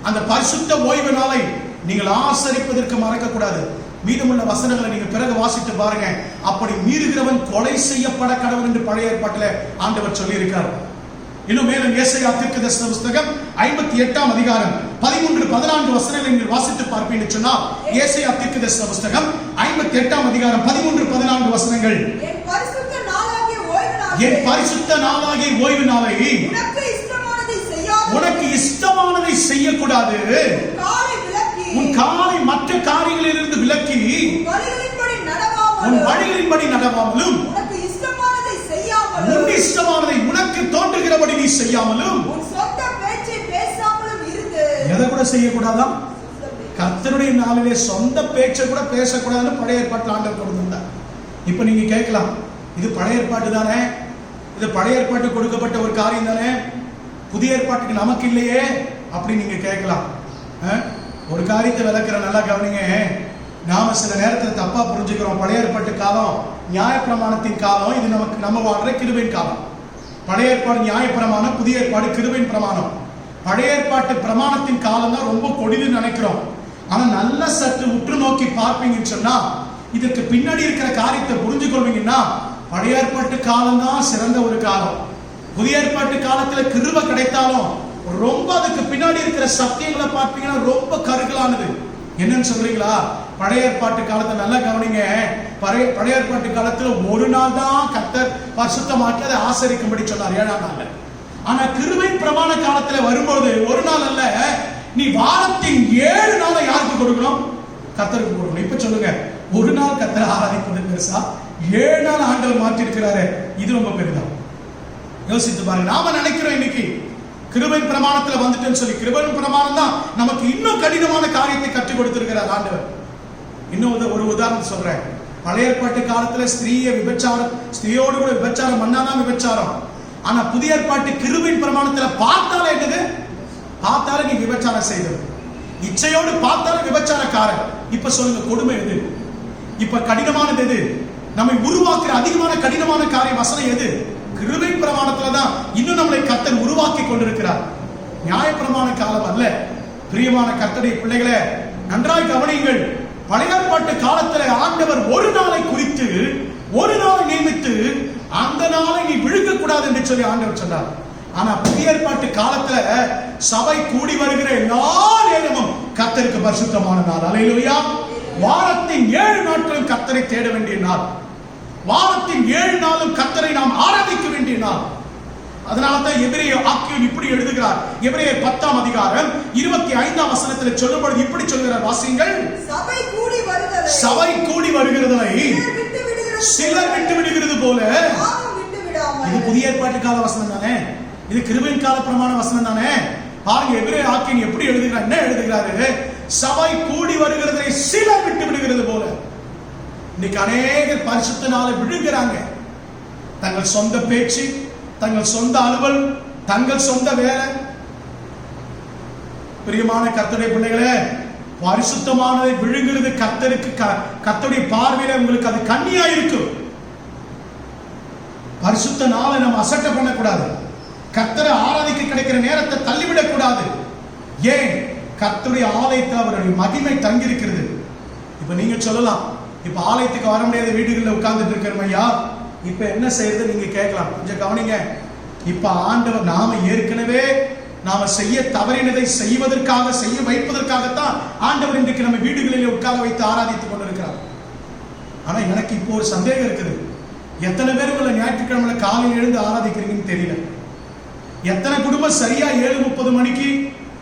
A: அந்த பரிசுத்த ஓய்வு நாளை நீங்கள் ஆசரிப்பதற்கு மறக்க கூடாது. மீதமுள்ள வசனங்களை நீங்க பிறகு வாசித்து பாருங்க. அப்படி மீறுகிறவன் கொலை செய்யப்பட கடவுள் என்று பழைய ஏற்பாட்டில் ஆண்டவர் சொல்லி இருக்கார். இன்னும் மேலும் ஏசாயா தீர்க்கதரிசன புஸ்தகம் 58ஆம் அதிகாரம் 13 14 வசனங்களை நீங்கள் வாசித்து பார்ப்பீங்கன்னு சொன்னால், ஏசாயா தீர்க்கதரிசன புஸ்தகம் 58ஆம் அதிகாரம் 13 14 வசனங்கள். என் பரிசுத்த நாளாகிய ஓய்வு நாளை உனக்கு இஷ்டமானதை செய்யக்கூடாது. உன் காலை மற்ற காரியங்களிலிருந்து விலக்கி உன் வழிகளின்படி நடவாமலும் உன் இஷ்டமானதை உனக்கு தோன்றுகிறபடி நீ செய்யாமலும் எதை கூட செய்யக்கூடாதான்? கர்த்தருடைய நாளிலே சொந்த பேச்சை கூட பேசக்கூடாதுன்னு பழைய ஏற்பாட்டில் ஆண்டவர் கொடுத்திருந்தார். இப்ப நீங்க கேட்கலாம், இது பழைய ஏற்பாட்டு தானே, இது பழைய ஏற்பாட்டு கொடுக்கப்பட்ட ஒரு காரியம் தானே, புதிய ஏற்பாட்டுக்கு நமக்கு இல்லையே அப்படி நீங்க கேட்கலாம். ஒரு காரியத்தை விளக்குற, நல்லா கவனிங்க. நாம சில நேரத்தில் தப்பா புரிஞ்சுக்கிறோம். பழைய ஏற்பாட்டு காலம் நியாயப்பிரமாணத்தின் காலம், இது நமக்கு நம்ம வாழ்ற கிருபையின் காலம். பழைய ஏற்பாடு நியாயப்பிரமாணம், புதிய ஏற்பாடு கிருபையின் பிரமாணம். பழைய ஏற்பாட்டு பிரமாணத்தின் காலம் தான் ரொம்ப கொடிதுன்னு நினைக்கிறோம். ஆனா நல்ல சற்று உற்று நோக்கி பார்ப்பீங்கன்னு சொன்னா, இதற்கு பின்னாடி இருக்கிற காரியத்தை புரிஞ்சு கொள்வீங்கன்னா, பழைய ஏற்பாட்டு காலம் தான் சிறந்த ஒரு காலம். புதிய ஏற்பாட்டு காலத்துல கிருபை கிடைத்தாலும் ரொம்ப அதுக்கு பின்னாடி இருக்கிற சத்தியங்களை பார்ப்பீங்கன்னா ரொம்ப கருகலானது. என்னன்னு சொல்றீங்களா? பழைய ஏற்பாட்டு காலத்தை நல்லா கவனிங்க. பழைய ஏற்பாட்டு காலத்துல ஒரு நாள் தான் கர்த்தர் பரிசுத்தமாக்கி அதை ஆசரிக்கும்படி சொன்னார், 7ஆம் நாள். ஆனா கிருபை பிரமாண காலத்துல வரும்போது ஒரு நாள் அல்ல, நீ வாரத்தின் 7 நாளை யாருக்கு கொடுக்கணும்? கர்த்தருக்கு கொடுக்கணும். இப்ப சொல்லுங்க, ஒரு நாள் கர்த்தரை ஆராதிப்பது பெருசா, 7 நாள் ஆண்டவர் மாற்றி இருக்கிறாரு, இது ரொம்ப பெரிதா? யோசித்து பாருங்க. நாம நினைக்கிறோம் இன்னைக்கு கிருபை பிரமாணத்துல வந்துட்டேன்னு சொல்லி. கிருபை பிரமாணம் தான் நமக்கு இன்னும் கடினமான காரியத்தை கற்றுக் கொடுத்திருக்கிறார் ஆண்டவர். இன்னும் ஒரு உதாரணம் சொல்றேன். பழைய ஏற்பாட்டு காலத்துல ஸ்திரீயோடு கூட விபச்சாரம் பண்ணாதான் விபச்சாரம். ஆனா புதிய ஏற்பாட்டு கிருபை பிரமாணத்துல பார்த்தாலே என்னது? பார்த்தாலே நீ விபச்சாரம் செய்தது, இச்சையோடு பார்த்தாலே விபச்சாரக்காரன். இப்ப சொல்லுங்க, கொடுமை எது? இப்ப கடினமானது எது? நம்மை உருவாக்குற அதிகமான கடினமான காரிய வசனம் எது? கிருபை பிரமாணத்துலதான் இன்னும் நம்மளை கர்த்தர் உருவாக்கி கொண்டிருக்கிறார். நியாய பிரமாண காலம் அல்ல. பிரியமான கர்த்தருடைய பிள்ளைகளே, நன்றாய் கவனியுங்கள். பழைய ஏற்பாட்டு காலத்துல ஆண்டவர் ஒரு நாளை குறித்து, ஒரு நாளை நியமித்து, அந்த நாளை நீ விழுங்க கூடாது என்று சொல்லி ஆண்டவர் சொன்னார். ஆனா புதிய ஏற்பாட்டு காலத்துல சபை கூடி வருகிற எல்லா நேரமும் கர்த்தருக்கு பரிசுத்தமான நாள். அல்லேலூயா. வாரத்தின் 7 நாட்களும் கர்த்தரை தேட வேண்டிய நாள். வாரத்தின் 7 நாளும் கர்த்தரை நாம் ஆராதிக்க வேண்டிய நாள். அதனால்தான் எபிரேயர் ஆக்கியோன் இப்படி எழுதுகிறார். எபிரேயர் 10ஆம் அதிகாரம் 25ஆம் வசனத்தில் சொல்லும்போது இப்படி சொல்கிறார், வாசியுங்கள். சபை கூடி வருகிறதை சிலர் விட்டு விடுகிறது போல. இது புதிய ஏற்பாட்டு கால வசனம் தானே, இது கிருபையின் கால பிரமாண வசனம் தானே. பாருங்க, எபிரேயர் ஆக்கியோன் எப்படி எழுதுகிறார், என்ன எழுதுகிறாரு? சபை கூடி வருகிறதை சிலர் விட்டு விடுகிறது போல. இன்னைக்கு அநேகர் பரிசுத்த நாளை விழுகிறாங்க. தங்கள் சொந்த பேச்சு, தங்கள் சொந்த அலுவல், தங்கள் சொந்த வேலை. பிரியமான கர்த்தருடைய பிள்ளைகளே, பரிசுத்தமானதை விழுங்குறது கர்த்தருக்கு, கர்த்தருடைய பார்வையில உங்களுக்கு அது கண்ணியா இருக்கும். பரிசுத்த நாளை நம்ம அசட்டை பண்ணக்கூடாது. கர்த்தரை ஆராதிக்க கிடைக்கிற நேரத்தை தள்ளிவிடக் கூடாது. ஏன்? கர்த்தருடைய ஆலயத்தில் அவருடைய மகிமை தங்கியிருக்கிறது. இப்ப நீங்க சொல்லலாம், இப்ப ஆலயத்துக்கு வர முடியாத வீடுகளில் உட்கார்ந்துட்டு இருக்கிறோம் ஐயா, இப்ப என்ன செய்யறது நீங்க கேட்கலாம். கொஞ்சம் கவனிங்க. இப்ப ஆண்டவர் நாம ஏற்கனவே நாம செய்ய தவறினதை செய்வதற்காக, செய்ய வைப்பதற்காகத்தான் ஆண்டவர் இன்றைக்கு நம்ம வீடுகளில் உட்கார வைத்து ஆராதித்துக் கொண்டிருக்கிறார். ஆனா எனக்கு இப்போ ஒரு சந்தேகம் இருக்குது. எத்தனை பேர் உங்களை ஞாயிற்றுக்கிழமை காலையில் எழுந்து ஆராதிக்கிறீங்கன்னு தெரியல. எத்தனை குடும்பம் சரியா 7:30 மணிக்கு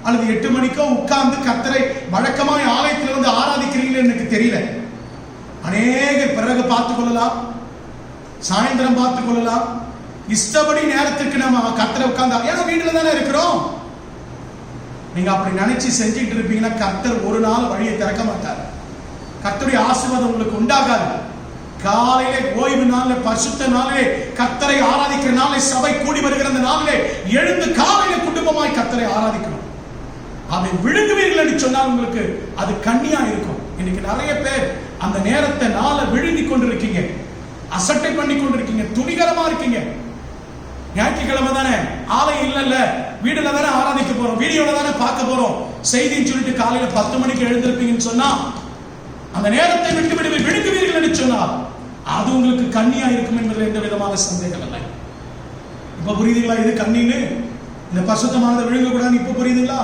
A: அல்லது 8 மணிக்கோ உட்கார்ந்து கர்த்தரை வழக்கமாய் ஆலயத்தில் வந்து ஆராதிக்கிறீங்கன்னு எனக்கு தெரியல. அநேக பிறகு பார்த்துக் கொள்ளலாம், சாயந்தரம் பார்த்துக் கொள்ளலாம், இஷ்டப்படி நேரத்துக்கு நம்ம கர்த்தரை உட்கார்ந்தா, ஏன்னா வீட்டுல தானே இருக்கிறோம். நீங்க அப்படி நினைச்சு செஞ்சுட்டு இருப்பீங்கன்னா கர்த்தர் ஒரு நாள் வழியை திறக்க மாட்டார். கர்த்தருடைய ஆசீர்வாதம் உங்களுக்கு உண்டாகாது. காலையிலே ஓய்வு நாளிலே, பரிசுத்த நாளிலே, கர்த்தரை ஆராதிக்கிற நாளிலே, சபை கூடி வருகிற அந்த நாளிலே எழுந்து காலையில குடும்பமாய் கர்த்தரை ஆராதிக்கணும். அதை விழுங்குவீர்கள் என்று சொன்னால் உங்களுக்கு அது கண்ணியா இருக்கும். இன்னைக்கு நிறைய பேர் அந்த நேரத்தை நாளை விழுங்கி கொண்டிருக்கீங்க, அசட்டை பண்ணி கொண்டிருக்கீங்க, துணிகரமா இருக்கீங்க. ஞாயிற்றுக்கிழமை தானே, ஆலயம் இல்ல, வீடுல தானே ஆராதிக்க போறோம், வீடியோல தானே பார்க்க போறோம், செய்தின்னு சொல்லிட்டு காலையில 10 மணிக்கு எழுந்திருப்பீங்கன்னு சொன்னா அந்த நேரத்தை விட்டு விழுங்குவீர்கள் என்று சொன்னால் அது உங்களுக்கு கண்ணியா இருக்கும் என்பதில் எந்த விதமான சந்தேகம் இல்லை. இப்ப புரியுதுங்களா? இது கண்ணின்னு, இந்த பரிசுத்தமானதை விழுங்க கூடாது. இப்ப புரியுதுங்களா?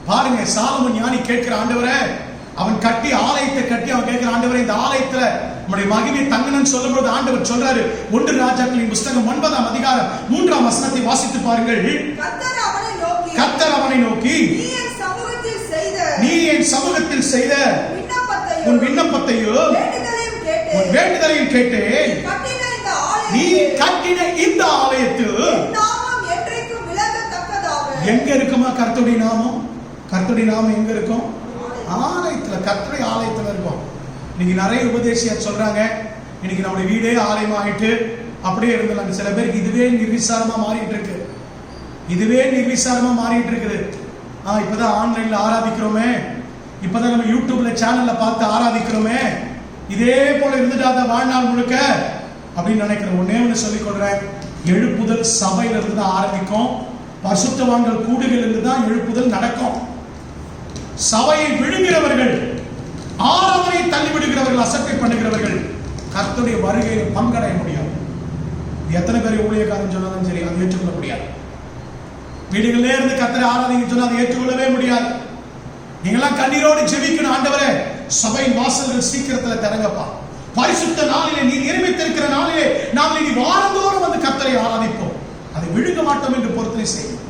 A: பாருங்க, சாலமோன் ஞானி கேட்கிற, ஆண்டவரே, அவன் கட்டி ஆலயத்தை கட்டி அவன் கேட்கிற, ஆண்டவரே இந்த ஆலயத்துல நம்முடைய மகிமை தங்கணும்னு சொல்லும்போது ஆண்டவர் சொல்றாரு, 1 ராஜாக்களின் புஸ்தகம் 9ஆம் அதிகாரம் 3ஆம் வசனத்தை வாசித்து பாருங்கள். கர்த்தர் அவனை நோக்கி, நீ என் சமூகத்தில் செய்த உன் விண்ணப்பத்தையும் உன் வேண்டுதலையும் கேட்டேன். நீ கட்டின இந்த ஆலயத்தில் எங்க இருக்குமா கர்த்தருடைய நாமம்? கர்த்தருடைய நாமம் எங்க இருக்கும்? ஆலயத்துல, கர்த்தருடைய ஆலயத்துல இருக்கும். இன்னைக்கு நிறைய உபதேசியார் சொல்றாங்க, இன்னைக்கு நம்முடைய வீடே ஆலயமா ஆயிட்டு அப்படியே இருந்தலாம். சில பேருக்கு இதுவே நிர்விசாரமா மாறிட்டு இருக்கு. இதுவே நிர்விசாரமா மாறிட்டு இருக்குது. இப்பதான் ஆன்லைன்ல ஆராதிக்கிறோமே, இப்பதான் நம்ம யூடியூப்ல சேனல்ல பார்த்து ஆராதிக்கிறோமே, இதே போல இருந்துட்டாத வாழ்நாள் முழுக்க அப்படின்னு நினைக்கிறேன். ஒன்னே ஒன்று சொல்லிக் கொள்றேன், எழுப்புதல் சபையில இருந்து தான் ஆரம்பிக்கும். பரிசுத்தவான்கள் கூடுகையில் இருந்து தான் எழுப்புதல் நடக்கும். சபையை விழுங்கிறவர்கள், ஆராதனை தள்ளிவிடுகிறவர்கள், அசட்டை பண்ணுகிறவர்கள் கர்த்தருடைய வருகையில் பங்கடைய முடியாது. எத்தனை பேர் ஊழியக்காரன் சொன்னாலும் சரி, அதை ஏற்றுக்கொள்ள முடியாது. வீடுகளிலே இருந்து கர்த்தரை ஆராதனை சொன்னா அதை ஏற்றுக்கொள்ளவே முடியாது. நீங்களாம் கண்ணீரோடு ஜெபிக்கணும், ஆண்டவரே சபையின் வாசல்கள் சீக்கிரத்துல திறங்கப்பா, பரிசுத்த நாளிலே நீ நியமித்திருக்கிற நாளிலே நாம் இனி வாரந்தோறும் வந்து கர்த்தரை ஆராதிப்போம், அதை விழுங்க மாட்டோம் என்று பொருத்தனை செய்யும்.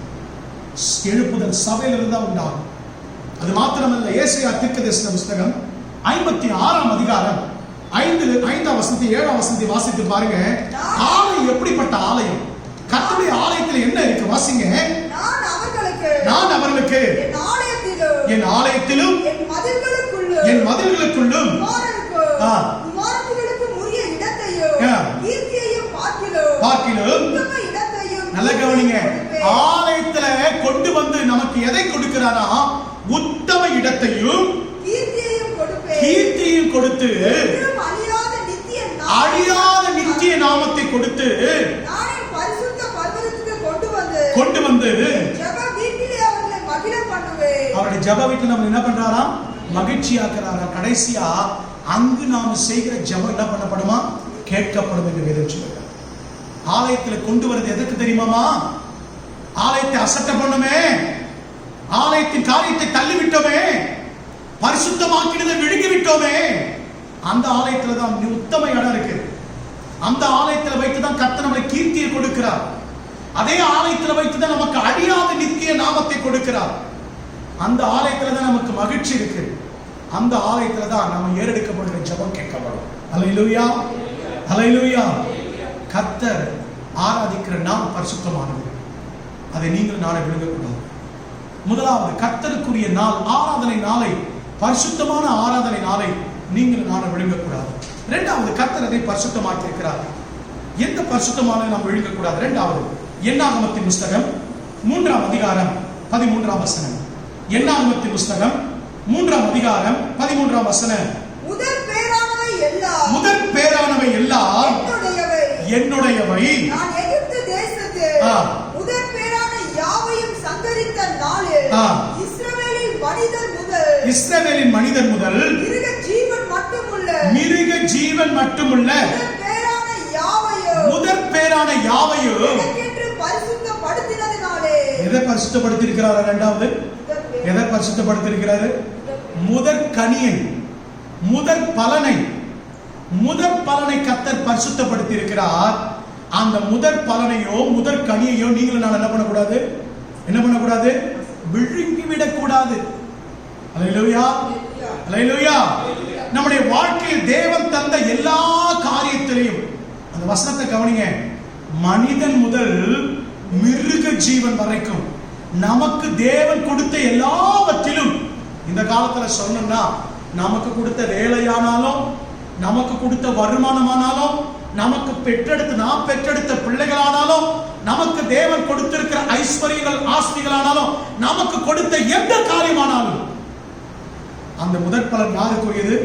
A: எழுப்புதல் சபையில் இருந்தா உண்டாகும். அது மாத்திரமல்ல, ஏசாயா தீர்க்கதரிசன புத்தகம் 56ஆம் அதிகாரம் 5ஆம் வசனத்தை 7ஆம் வசனத்தை வாசித்து பாருங்க. ஆலயம் எப்படிப்பட்ட ஆலயம், கர்த்தருடைய ஆலயத்தில் என்ன இருக்கு வாசிங்க. நான் அவர்களுக்கு என் ஆலயத்திலும் என் மதில்களுக்குள்ளும் பார்க்கிலும், நல்ல கவனிங்க, ஆலயத்துல கொண்டு வந்து நமக்கு எதை கொடுக்கிறாரா? உத்தம இடத்தையும் கீர்த்தியையும் கொடுத்து, அழியாத நித்திய நாமத்தை கொடுத்து கொண்டு வந்து அவருடைய ஜெப வீட்டில் நம்ம என்ன பண்றாராம்? மகிழ்ச்சியாக்குறாரா. கடைசியா அங்கு நாம செய்கிற ஜெபம் என்ன பண்ணப்படுமா? கேட்கப்படும் என்று வேதம் சொல்லுகிறார். ஆலயத்துல கொண்டு வருது எதுக்கு தெரியுமாமா? ஆலயத்தை அசட்ட பண்ணுமே, ஆலயத்தின் காரியத்தை தள்ளிவிட்டோமே, பரிசுத்தமாக்கினதை விழுங்கி விட்டோமே, அந்த ஆலயத்துல தான் உத்தம இடம் இருக்கு. அந்த ஆலயத்துல வைத்துதான் கர்த்தர் நம்மை கீர்த்தியை கொடுக்கிறார். அதே ஆலயத்துல வைத்துதான் நமக்கு அழியாத நித்திய நாமத்தை கொடுக்கிறார். அந்த ஆலயத்துல தான் நமக்கு மகிழ்ச்சி இருக்கு. அந்த ஆலயத்துல தான் நம்ம ஏறெடுக்கப்படுகிற ஜெபம் கேட்கப்படும். அல்லேலூயா, அல்லேலூயா. கர்த்தர் ஆராதிக்கிற நாம் பரிசுத்தமானது, அதை நீங்கள் நாளை விழுங்கக்கூடாது. முதலாவது, கர்த்தருக்குரிய நாள் ஆராதனை நாளை, பரிசுத்தமான ஆராதனை நாளை நீங்கள் நாளை விழுங்கக்கூடாது. இரண்டாவது, கர்த்தர் அதை பரிசுத்தமாக்கி இருக்கிறார். எந்த பரிசுத்தமான நாம் விழுங்கக்கூடாது? இரண்டாவது, என்னாகமத்தின் புஸ்தகம் 3ஆம் அதிகாரம் 13ஆம் வசனம். என்னாகமத்தின் புஸ்தகம் 3ஆம் அதிகாரம் 13ஆம் வசனம். முதற் பேரானவை எல்லாம் என்னுடையவை. நான் எகிப்து தேசத்தில் முதற் பேரான யாவையும் சங்கரித்த நாளில் இஸ்ரவேலின் மனிதர் முதல் மிருக ஜீவன் மட்டுமுள்ள முதற் பேரான யாவையும் எதை பரிசுத்தப்படுத்தியிருக்கிறார்? இரண்டாவது, எதை பரிசுத்தப்படுத்தியிருக்கிறாரு? முதற் கனியை, முதற் பலனை கர்த்தர் பரிசுத்தப்படுத்தி இருக்கிறார். அந்த முதற் பலனையோ முதற் கனியையோ நீங்களும் நான் என்ன பண்ணக்கூடாது? என்ன பண்ணக்கூடாது? விழுங்கி விடக்கூடாது. அல்லேலூயா, அல்லேலூயா. நம்முடைய வாழ்க்கையில் தேவன் தந்த எல்லா காரியத்திலையும், அந்த வசனத்தை கவனிங்க, மனிதன் முதல் மிருக ஜீவன் வரைக்கும் நமக்கு தேவன் கொடுத்த எல்லாவற்றிலும், இந்த காலத்துல சொன்னா நமக்கு கொடுத்த வேலையானாலும், நமக்கு கொடுத்த வருமானமானாலும், நமக்கு நாம் பெற்றெடுத்த பிள்ளைகளானாலும், நமக்கு தேவன் கொடுத்திருக்கிற ஐஸ்வர்யங்கள் ஆஸ்திகளானாலும், நமக்கு கொடுத்த எந்த காரியமானாலும் அந்த முதற் பலன் யாருக்குரியது?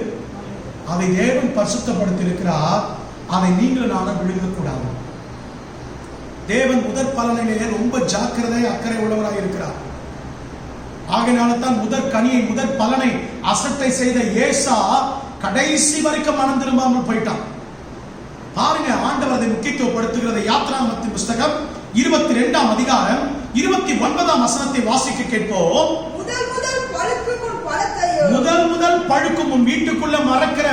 A: அதை தேவன் பரிசுத்தப்படுத்தி இருக்கிறார். அதை நீங்கள் நானும் விழுங்கக்கூடாது. தேவன் முதற் பலனிலே ரொம்ப ஜாக்கிரதை அக்கறை உள்ளவராக இருக்கிறார். ஆகையினால தான் முதற் கனியை முதற் பலனை அசட்டை செய்த ஏசா கடைசி வரைக்கும் மனம் திரும்பாமல் போயிட்டான். பாருங்க, ஆண்டவர் அதை முக்கியத்துவப்படுத்துகிறது. யாத்ராகமத்தின் புஸ்தகம் 22ஆம் அதிகாரம் 29ஆம் வசனத்தை வாசிக்க கேட்போம். முதல் பழுக்கும் முன் வீட்டுக்குள்ள மரத்துல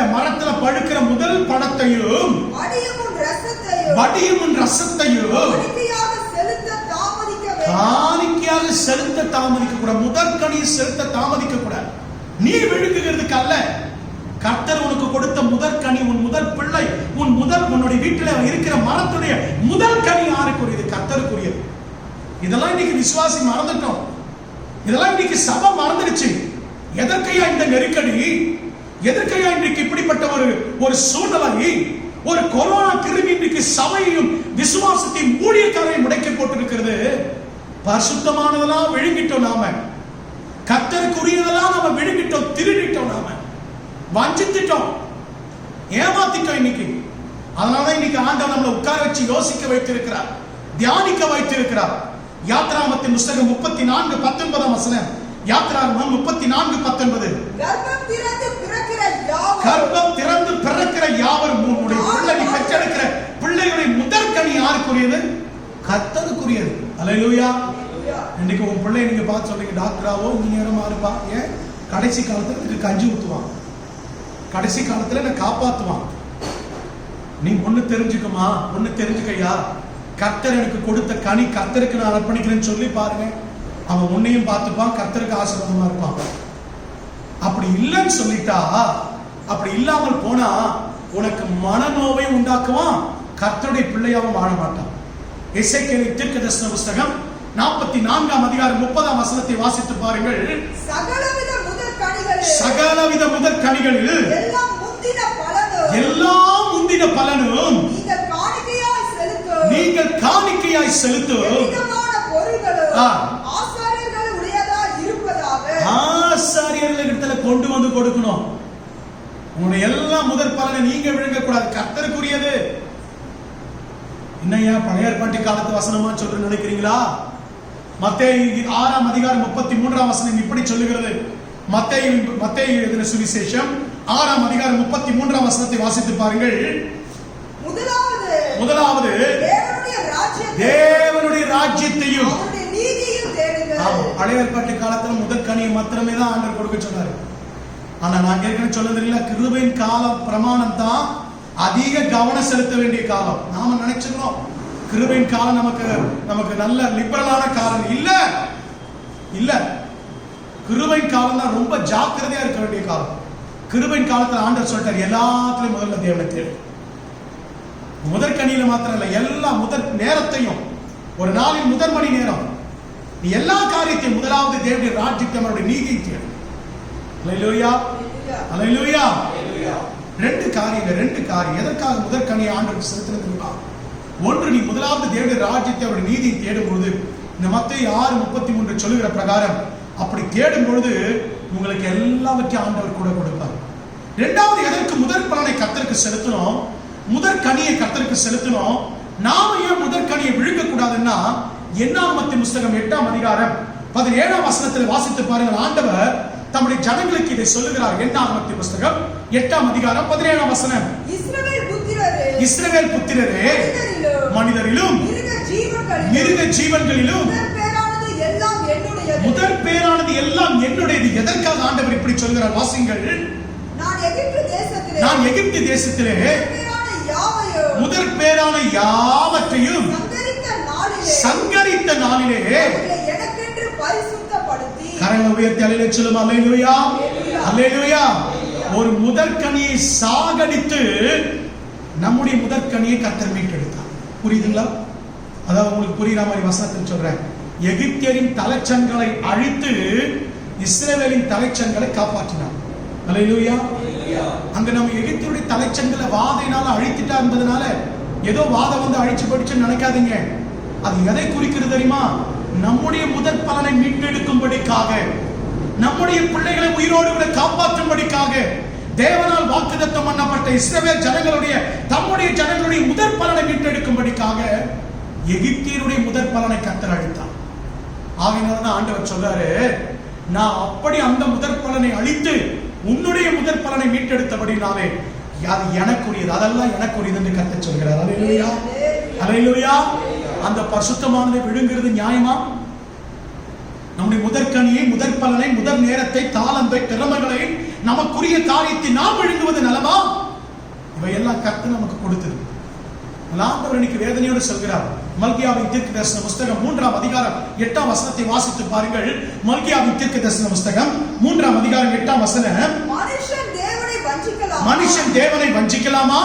A: பழுக்கிற முதல் பழத்தையும் வடியும் ரசத்தையும் காணிக்கையாக செலுத்த தாமதிக்க கூடாது. முதற் கனியை செலுத்த தாமதிக்க கூடாது. நீ விழுங்குகிறதுக்கு அல்ல, கர்த்தர் உனக்கு கொடுத்த முதற் கனி, உன் முதல் பிள்ளை, உன்னுடைய வீட்டில் இருக்கிற மரத்துடைய முதல் கனி யாருக்குரியது? கர்த்தருக்குரியது. இதெல்லாம் இன்னைக்கு விசுவாசி மறந்துட்டோம். இதெல்லாம் இன்னைக்கு சபை மறந்துடுச்சு. எதற்கையா இந்த நெருக்கடி? எதற்கையா இன்றைக்கு இப்படிப்பட்ட ஒரு சூழ்நிலை? ஒரு கொரோனா கிருமி இன்றைக்கு சபையையும் விசுவாசத்தையும் ஊழியக்காரையும் முடக்கி போட்டிருக்கிறது. பரிசுத்தமானதெல்லாம் விழுங்கிட்டோம். நாம கர்த்தருக்குரியதெல்லாம் நாம விழுங்கிட்டோம், திருடிட்டோம், நாம வஞ்சித்துட்டோம், ஏமாத்திட்டோம் இன்னைக்கு. அதனாலதான் இன்னைக்கு ஆண்டவர் நம்மளை உட்கார வச்சு யோசிக்க வைத்திருக்கிறார், தியானிக்க வைத்திருக்கிறார். யாத்ராகமத்தின் புத்தகம் 34:19 வசனம். யாத்ராகமம் 34:19. கர்ப்பம் திறந்து பிறக்கிற யாவரும் உன்னுடைய பிள்ளை பெற்றெடுக்கிற பிள்ளைகளுடைய முதற்கனி யாருக்குரியது? கர்த்தருக்குரியது. அல்லேலூயா. இன்னைக்கு உன் பிள்ளை நீங்க பார்த்து சொல்றீங்க, டாக்டராவோ இன்ஜினியரமா இருப்பா, ஏன் கடைசி காலத்துல இதுக்கு கஞ்சி ஊத்துவான், கடைசி காலத்துல என்ன காப்பாத்துவான். நீ ஒண்ணு தெரிஞ்சுக்குமா, ஒண்ணு தெரிஞ்சுக்கையா, கர்த்தர் எனக்கு கொடுத்த கனி கர்த்தருக்கு நான் அர்ப்பணிக்கிறேன்னு சொல்லி பாருங்க, அவன் உன்னையும் பார்த்துப்பான், கர்த்தருக்கு ஆசீர்வாதமா இருப்பான். அப்படி இல்லைன்னு சொல்லிட்டா, அப்படி இல்லாமல் போனா உனக்கு மனநோவை உண்டாக்குவான், கர்த்தருடைய பிள்ளையாவும் வாழ மாட்டான். எசேக்கியேல் தீர்க்கதரிசன புத்தகம் 44 அதிகாரம் 30 வசனத்தை வாசித்து பாருங்கள். சகலவித முதற் கனிகளில் எல்லாம் முந்தின பலனும் நீங்கள் காணிக்கையாய் செலுத்தும் ஆசாரியர்களிடத்துல கொண்டு வந்து கொடுக்கணும். உங்களுடைய எல்லா முதற் பலனை நீங்க விழுங்க கூடாது, கர்த்தருக்குரியது. என்னையா பழைய ஏற்பாட்டு காலத்து வசனமா சொல்ற நினைக்கிறீங்களா? மத்தேயு 6 அதிகாரம் 33 வசனம் இப்படி சொல்லுகிறது. மத்தேயு எழுதின சுவிசேஷம் 6 அதிகாரம் 33 வசனத்தை வாசித்து பாருங்கள். முதலாவது தேவனுடைய ராஜ்யத்தையும். பழைய ஏற்பாட்டு காலத்துல முதற் கனியை மாத்திரமே தான் ஆண்டவர் கொடுக்க சொன்னாரு. ஆனா நான் ஏற்கனவே சொன்னது இல்ல, கிருபையின் காலம் பிரமாணம் தான் அதிக கவனம் செலுத்த வேண்டிய காலம். நாம நினைச்சிருக்கோம் கிருபையின் காலம் நமக்கு நல்ல லிபரலான காலம். இல்ல இல்ல, கிருபையின் காலம் தான் ரொம்ப ஜாக்கிரதையா இருக்க வேண்டிய காலம். கிருபையின் காலத்துல ஆண்டவர் சொல்லிட்டார், எல்லாத்துலயும் முதல்ல தேவனை தேடு. முதற்கனியில மாத்திரம் இல்ல, எல்லா முதற் நேரத்தையும், ஒரு நாளின் முதல் மணி நேரம் நீ எல்லா காரியத்தையும் முதலாவது தேவனுடைய ராஜ்யத்தை அவருடைய நீதியை தேடு. அல்லேலூயா, அல்லேலூயா. ரெண்டு காரியம் எதற்காக முதற்கனியை ஆண்டவருக்கு செலுத்தினதுன்னா, ஒன்று, நீ முதலாவது தேவனுடைய ராஜ்யத்தை அவருடைய நீதியை தேடும் பொழுது, இந்த மத்தேயு 6:33 சொல்லுகிற பிரகாரம் அப்படி தேடும் பொழுது உங்களுக்கு எல்லாவற்றையும் ஆண்டவர் கூட கொடுப்பார். இரண்டாவது, எதற்கு முதற் பலனை கர்த்தருக்கு செலுத்தணும், முதற் கனியை கர்த்தருக்கு செலுத்தணும். நாம ஏன் முதற் கனியை விழுங்க கூடாதுன்னா, என்னாகமத்தின் புத்தகம் 8 அதிகாரம் 17 வசனத்தில் வாசித்து பாருங்கள். ஆண்டவர் தம்முடைய ஜனங்களுக்கு இதை சொல்லுகிறார். என்னாகமத்தின் புத்தகம் 8 அதிகாரம் 17 வசனம். இஸ்ரவேல் புத்திரரே, மனிதரிலும் மிருக ஜீவன்களிலும் முதற் பேரானது எல்லாம் என்னுடையது. எதற்காக ஆண்டவர் இப்படி சொல்கிறார்? வாசிங்கள். நான் எகிப்து தேசத்திலே முதற் பேரான யாவற்றையும் சங்கரித்த நாளிலே கரங்களை உயர்த்தி அல்லேலூயா சொல்லுமா. அல்லேலூயா, அல்லேலூயா. ஒரு முதற்கனியை சாகடித்து நம்முடைய முதற்கனியை கர்த்தர் மீட்டெடுத்தார். புரியுதுங்களா? அதாவது உங்களுக்கு புரியுற மாதிரி வசனத்தில் சொல்றேன். எகிப்தியரின் தலைச்சங்களை அழித்து இஸ்ரவேலின் தலைச்சங்களை காப்பாற்றினார். அல்லேலூயா. அங்க நம்ம எகிப்தியருடைய தலைச்சங்களை வாதையினால அழித்துட்டா என்பதனால ஏதோ வாதை வந்து அழிச்சு போயிடுச்சு நினைக்காதீங்க. அது எதை குறிக்கிறது தெரியுமா? நம்முடைய முதற் பலனை மீட்டெடுக்கும்படிக்காக, நம்முடைய பிள்ளைகளை உயிரோடு கூட காப்பாற்றும்படிக்காக தேவனால் வாக்குத்தத்தம் பண்ணப்பட்ட இஸ்ரவேல் ஜனங்களுடைய தம்முடைய ஜனங்களுடைய முதற் பலனை மீட்டெடுக்கும்படிக்காக எகிப்தியருடைய முதற் பலனை கர்த்தர் அழித்தார். ஆகையினால ஆண்டவர் சொல்றாரு, நான் அப்படி அந்த முதற் பலனை அழித்து உன்னுடைய முதற் பலனை மீட்டெடுத்தபடினாலே அது எனக்குரியது, அதெல்லாம் எனக்குரியது என்று கர்த்தர் சொல்கிறார். அல்லேலூயா, அல்லேலூயா. அந்த பரிசுத்தமானதை விழுங்குறது நியாயமா? நம்முடைய முதற்கனியை, முதற் பலனை, முதற் நேரத்தை, தாளந்தை, திறமைகளை, நமக்குரிய காரியத்தை நாம் விழுங்குவது நலமா? இவையெல்லாம் கர்த்தர் நமக்கு கொடுத்தது. ஆண்டவர் இன்னைக்கு வேதனையோடு சொல்கிறார். மல்கியாவின் தீர்க்கதரிசன புத்தகம் 3 அதிகாரம் 8 வசனத்தை வாசித்து பாருங்கள். மல்கியாவின் தீர்க்கதரிசன புத்தகம் 3 அதிகாரம் 8 வசனம். மனுஷன் தேவனை வஞ்சிக்கலாமா?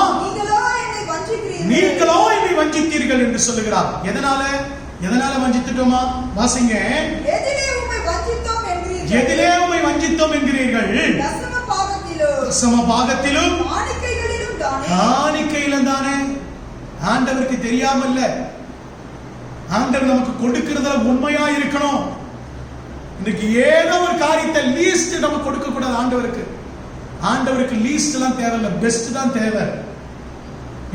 A: நீங்களோ என்னை வஞ்சித்தீர்கள் என்று சொல்லுகிறார். எதனால வஞ்சித்துட்டோமா? வாசிங்க. எதிலே உம்மை வஞ்சித்தோம் என்கிறீர்கள்? தசம பாகத்திலும் காணிக்கையிலும் தானே. ஆண்டவருக்கு தெரியாமல்ல, ஆண்டவர் நமக்கு கொடுக்கிறதுல உண்மையா இருக்கணும். இன்னைக்கு ஏதோ ஒரு காரியத்தை லீஸ்ட் நம்ம கொடுக்க கூடாது ஆண்டவருக்கு. ஆண்டவருக்கு லீஸ்ட் எல்லாம் தேவையில்ல, பெஸ்ட் தான் தேவை.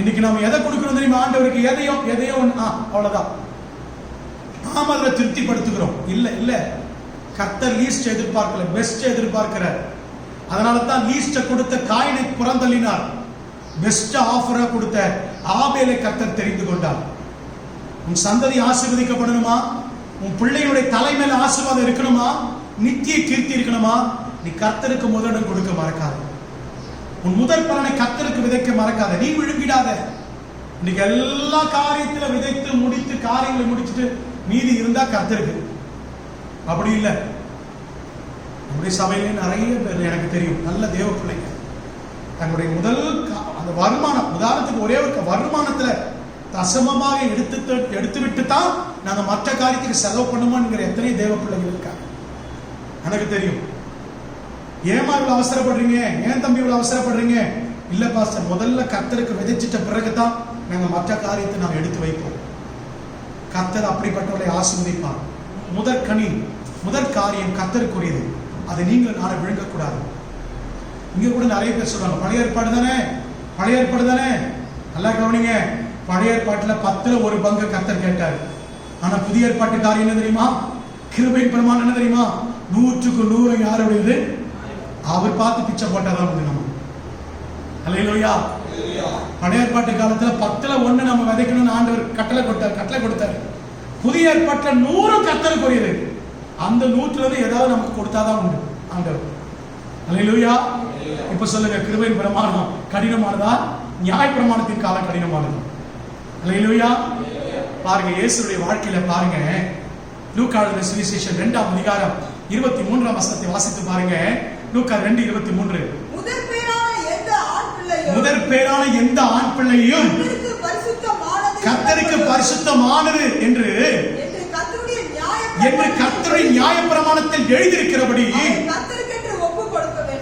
A: இன்னைக்கு நம்ம எதை கொடுக்கணும் தெரியுமா? ஆண்டவருக்கு எதையோ அவ்வளவுதான். நாம அதை திருப்திப்படுத்துகிறோம். இல்ல இல்ல, கர்த்தர் லீஸ்ட் எதிர்பார்க்கல, பெஸ்ட் எதிர்பார்க்கிறார். அதனால தான் லீஸ்ட கொடுத்த காயினை புறந்தள்ளினார். பெஸ்ட் ஆஃபரா கொடுத்த ஆபேலை கர்த்தர் தெரிந்து கொண்டார். உன் சந்ததி ஆசீர்வதிக்கப்படணுமா? உன் பிள்ளையுடைய தலைமையில ஆசீர்வாதம் இருக்கணுமா? நித்திய கீர்த்தி இருக்கணுமா? நீ கர்த்தருக்கு முதலிடம் கொடுக்க மறக்காத. உன் முதற் பலனை கர்த்தருக்கு விதைக்க மறக்காத. நீ விழுங்கிடாத. இன்னைக்கு எல்லா காரியத்தில விதைத்து முடித்து காரியங்களை முடிச்சுட்டு மீதி இருந்தா கர்த்தருக்கு. அப்படி இல்லை. நம்முடைய சபையிலே நிறைய பேர் எனக்கு தெரியும், நல்ல தேவ பிள்ளைங்க, தங்களுடைய முதல் அந்த வருமானம், உதாரணத்துக்கு ஒரே ஒரு வருமானத்துல தசமமாக எடுத்து விட்டு தான் நாங்க மற்ற காரியத்துக்கு செலவு பண்ணுமோங்கிற எத்தனை தேவ பிள்ளைகள் இருக்காங்க எனக்கு தெரியும். ஏமா இவ்வளவு அவசரப்படுறீங்க? ஏன் தம்பி இவ்வளவு அவசரப்படுறீங்க? இல்ல பாஸ்டர், முதல்ல கர்த்தருக்கு விதைச்சிட்ட பிறகுதான் நாங்க மற்ற காரியத்தை நாம் எடுத்து வைப்போம். கர்த்தர் அப்படிப்பட்டவர்களை ஆசீர்வதிப்பார். முதற்கனி, முதற் காரியம் கர்த்தருக்குரியது. அதை நீங்கள் நாளை விழுங்கக்கூடாது. இங்க கூட நிறைய பேர் சொல்றாங்க, பழைய ஏற்பாடு தானே. நல்லா கவனிங்க, பழைய ஏற்பாட்டுல 10ல் 1 பங்கு கர்த்தர் கேட்டார். ஆனா புதிய ஏற்பாட்டு காரியம் என்ன தெரியுமா? கிருபையின் பிரமாணம் என்ன தெரியுமா? 100க்கு 100 யாருடையது? அவர் பார்த்து பிச்சை போட்டாதான் உண்டு. நம்ம அல்லேலூயா. பழைய ஏற்பாட்டு காலத்துல 10ல் 1 நம்ம விதைக்கணும்னு ஆண்டவர் கட்டளை கொடுத்தாரு. புதிய ஏற்பாட்டுல 100 கர்த்தருக்குரியது. அந்த 100ல ஏதாவது நமக்கு கொடுத்தாதான் உண்டு ஆண்டவர். அல்லேலூயா. இப்ப சொல்லுங்க, கிருபையின் பிரமாணம் கடினமானதா? நியாய பிரமாணத்தின் காலம் கடினமானது. அல்லேலூயா. பாருங்க, இயேசுடைய வாழ்க்கையில பாருங்க, லூக்கா எழுதின சுவிசேஷம் 2ஆம் அதிகாரம் 23ஆம் வசனத்தை வாசித்து பாருங்க. லூக்கா 2:23. முதற் பேரான எந்த ஆண் பிள்ளையும் கர்த்தருக்கு பரிசுத்தமானது என்று கர்த்தருடைய நியாய பிரமாணத்தில் எழுதியிருக்கிறபடி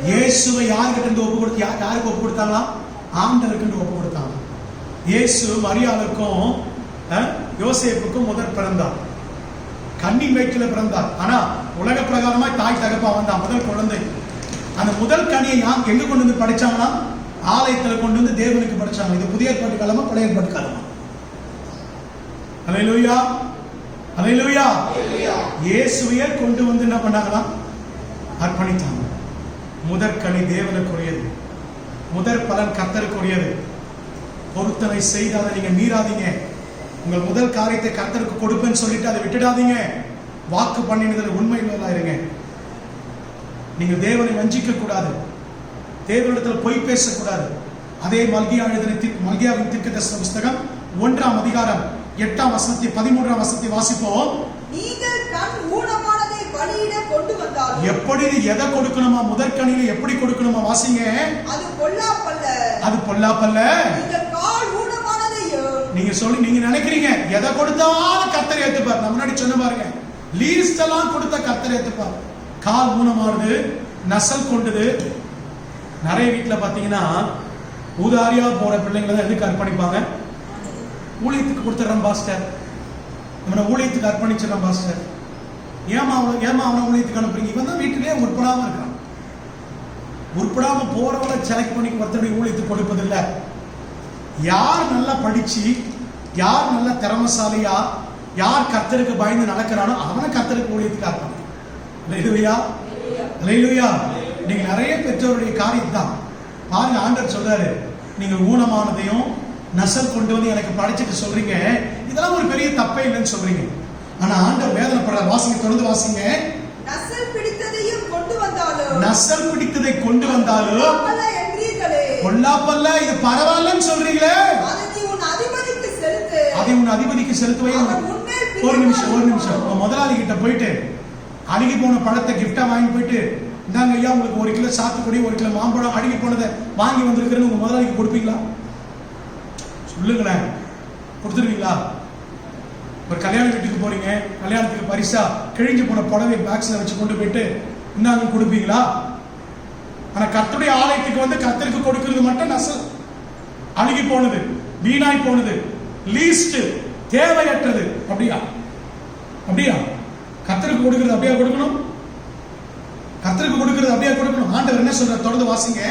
A: இயேசுவை யாருக்கு ஒப்பு கொடுத்தாங்களா? ஆண்டவருக்கு ஒப்பு கொடுத்தாங்க. இயேசு மரியாளுக்கும் யோசேப்புக்கும் முதற் பிறந்தார். கன்னின் வயிற்றில பிறந்தார். ஆனா உலக பிரகாரமா தாய் தகப்பா வந்தா முதல் குழந்தை. அந்த முதல் கனியை எங்க கொண்டு வந்து படிச்சாங்கன்னா ஆலயத்துல கொண்டு வந்து தேவனுக்கு படிச்சாங்க. இது புதிய ஏற்பாட்டு காலமா பழைய ஏற்பாட்டு காலமா? அல்லேலூயா, அல்லேலூயா. இயேசுவையே கொண்டு வந்து என்ன பண்ணாங்களா? அர்ப்பணித்தாங்க. முதற்கனி தேவனுக்குரியது, முதற் பலன் கர்த்தருக்குரியது. பொருத்தனை செய்து அதை நீங்க மீறாதீங்க. உங்கள் முதல் காரியத்தை கர்த்தருக்கு கொடுப்பேன்னு சொல்லிட்டு அதை விட்டுடாதீங்க. வாக்கு பண்ணினதில் உண்மையுள்ளவர்களா இருங்க. நீங்க தேவனை வஞ்சிக்க கூடாது. தேவனிடத்தில் பொய் பேசக்கூடாது. அதே மல்கியாவின் தீர்க்கதரிசன புஸ்தகம் 1ஆம் அதிகாரம் 8ஆம் வசனத்தை 13ஆம் வசனத்தை வாசிப்போம். நீங்கள் கண் ஊனமானதை பலியிட கொண்டு வந்தாலும் எப்படி எதை கொடுக்கணுமா? முதற்கனியில எப்படி கொடுக்கணுமா? வாசிங்க. அது பொல்லாப்பல்ல. நீங்கள் கால் ஊனமானதையோ நீங்க நினைக்கிறீங்க எதை கொடுத்தாலும் கர்த்தர் ஏத்துப்பார். நம்ம முன்னாடி சொன்ன பாருங்க, லீஸ்ட் எல்லாம் கொடுத்த கர்த்தர் ஏத்துப்பார். கால் ஊனமானது, நசல் கொண்டது. நிறைய வீட்டுல பாத்தீங்கன்னா ஊதாரியா போற பிள்ளைங்களை தான் எதுக்கு அர்ப்பணிப்பாங்க? ஊழியத்துக்கு கொடுத்துறோம் பாஸ்டர், நம்ம ஊழியத்துக்கு அர்ப்பணிச்சிடறோம் பாஸ்டர். ஏமா அவனை ஊழியத்துக்கு அனுப்புறீங்க? இவன் தான் வீட்டிலேயே உட்படாம இருக்கான். உட்படாம போறவளை செலக்ட் பண்ணி ஒருத்தருடைய ஊழியத்துக்கு கொடுப்பதில்லை. யார் நல்லா படிச்சு, யார் நல்ல திறமசாலியா, யார் கர்த்தருக்கு பயந்து நடக்கிறானோ அவனை கர்த்தருக்கு ஊழியத்துக்கு அர்ப்பணி. அல்லேலூயா, அல்லேலூயா. நீங்க நிறைய பெற்றோருடைய காரியம் தான் பாருங்க. ஆண்டவர் சொல்றாரு, நீங்க ஊனமானதையும் நசல் கொண்டு வந்து எனக்கு படிச்சுட்டு சொல்றீங்க, இதெல்லாம் ஒரு பெரிய தப்பே இல்லைன்னு சொல்றீங்க. ஆனா ஆண்டவர் வேதனைப்படுற. வாசிங்க, தொடர்ந்து வாசிங்க. நசல் பிடித்ததையும் கொண்டு வந்தாலும், நசல் பிடித்ததை கொண்டு வந்தாலும் பொல்லாப்பல்ல, இது பரவாயில்லன்னு சொல்றீங்களே, அதை உன் அதிபதிக்கு செலுத்துவே. ஒரு நிமிஷம். முதலாளி கிட்ட போயிட்டு அழுகி போன பழத்தை கிஃப்டா வாங்கி போயிட்டு, இந்தாங்க ஐயா உங்களுக்கு 1 கிலோ சாத்துக்குடி, 1 கிலோ மாம்பழம் அழுகி போனதை வாங்கி வந்திருக்கிறேன்னு உங்க முதலாளிக்கு கொடுப்பீங்களா? சொல்லுங்களேன், கொடுத்துருவீங்களா? ஒரு கல்யாண வீட்டுக்கு போறீங்க, கல்யாணத்துக்கு பரிசா கிழிஞ்சு போன புடவை பாக்ஸ்ல வச்சு கொண்டு போயிட்டு இந்தாங்க கொடுப்பீங்களா? ஆனா கர்த்தருடைய ஆலயத்துக்கு வந்து கர்த்தருக்கு கொடுக்கிறது மட்டும் நசல், அழுகி போனது, வீணாய் போனது, லீஸ்ட், தேவையற்றது. அப்படியா? கர்த்தருக்கு கொடுக்கிறது அப்படியா கொடுக்கணும்? கர்த்தருக்கு கொடுக்கிறது அப்படியே கொடுக்கணும். ஆண்டவர் என்ன சொல்றார்? தொடர்ந்து வாசிங்க.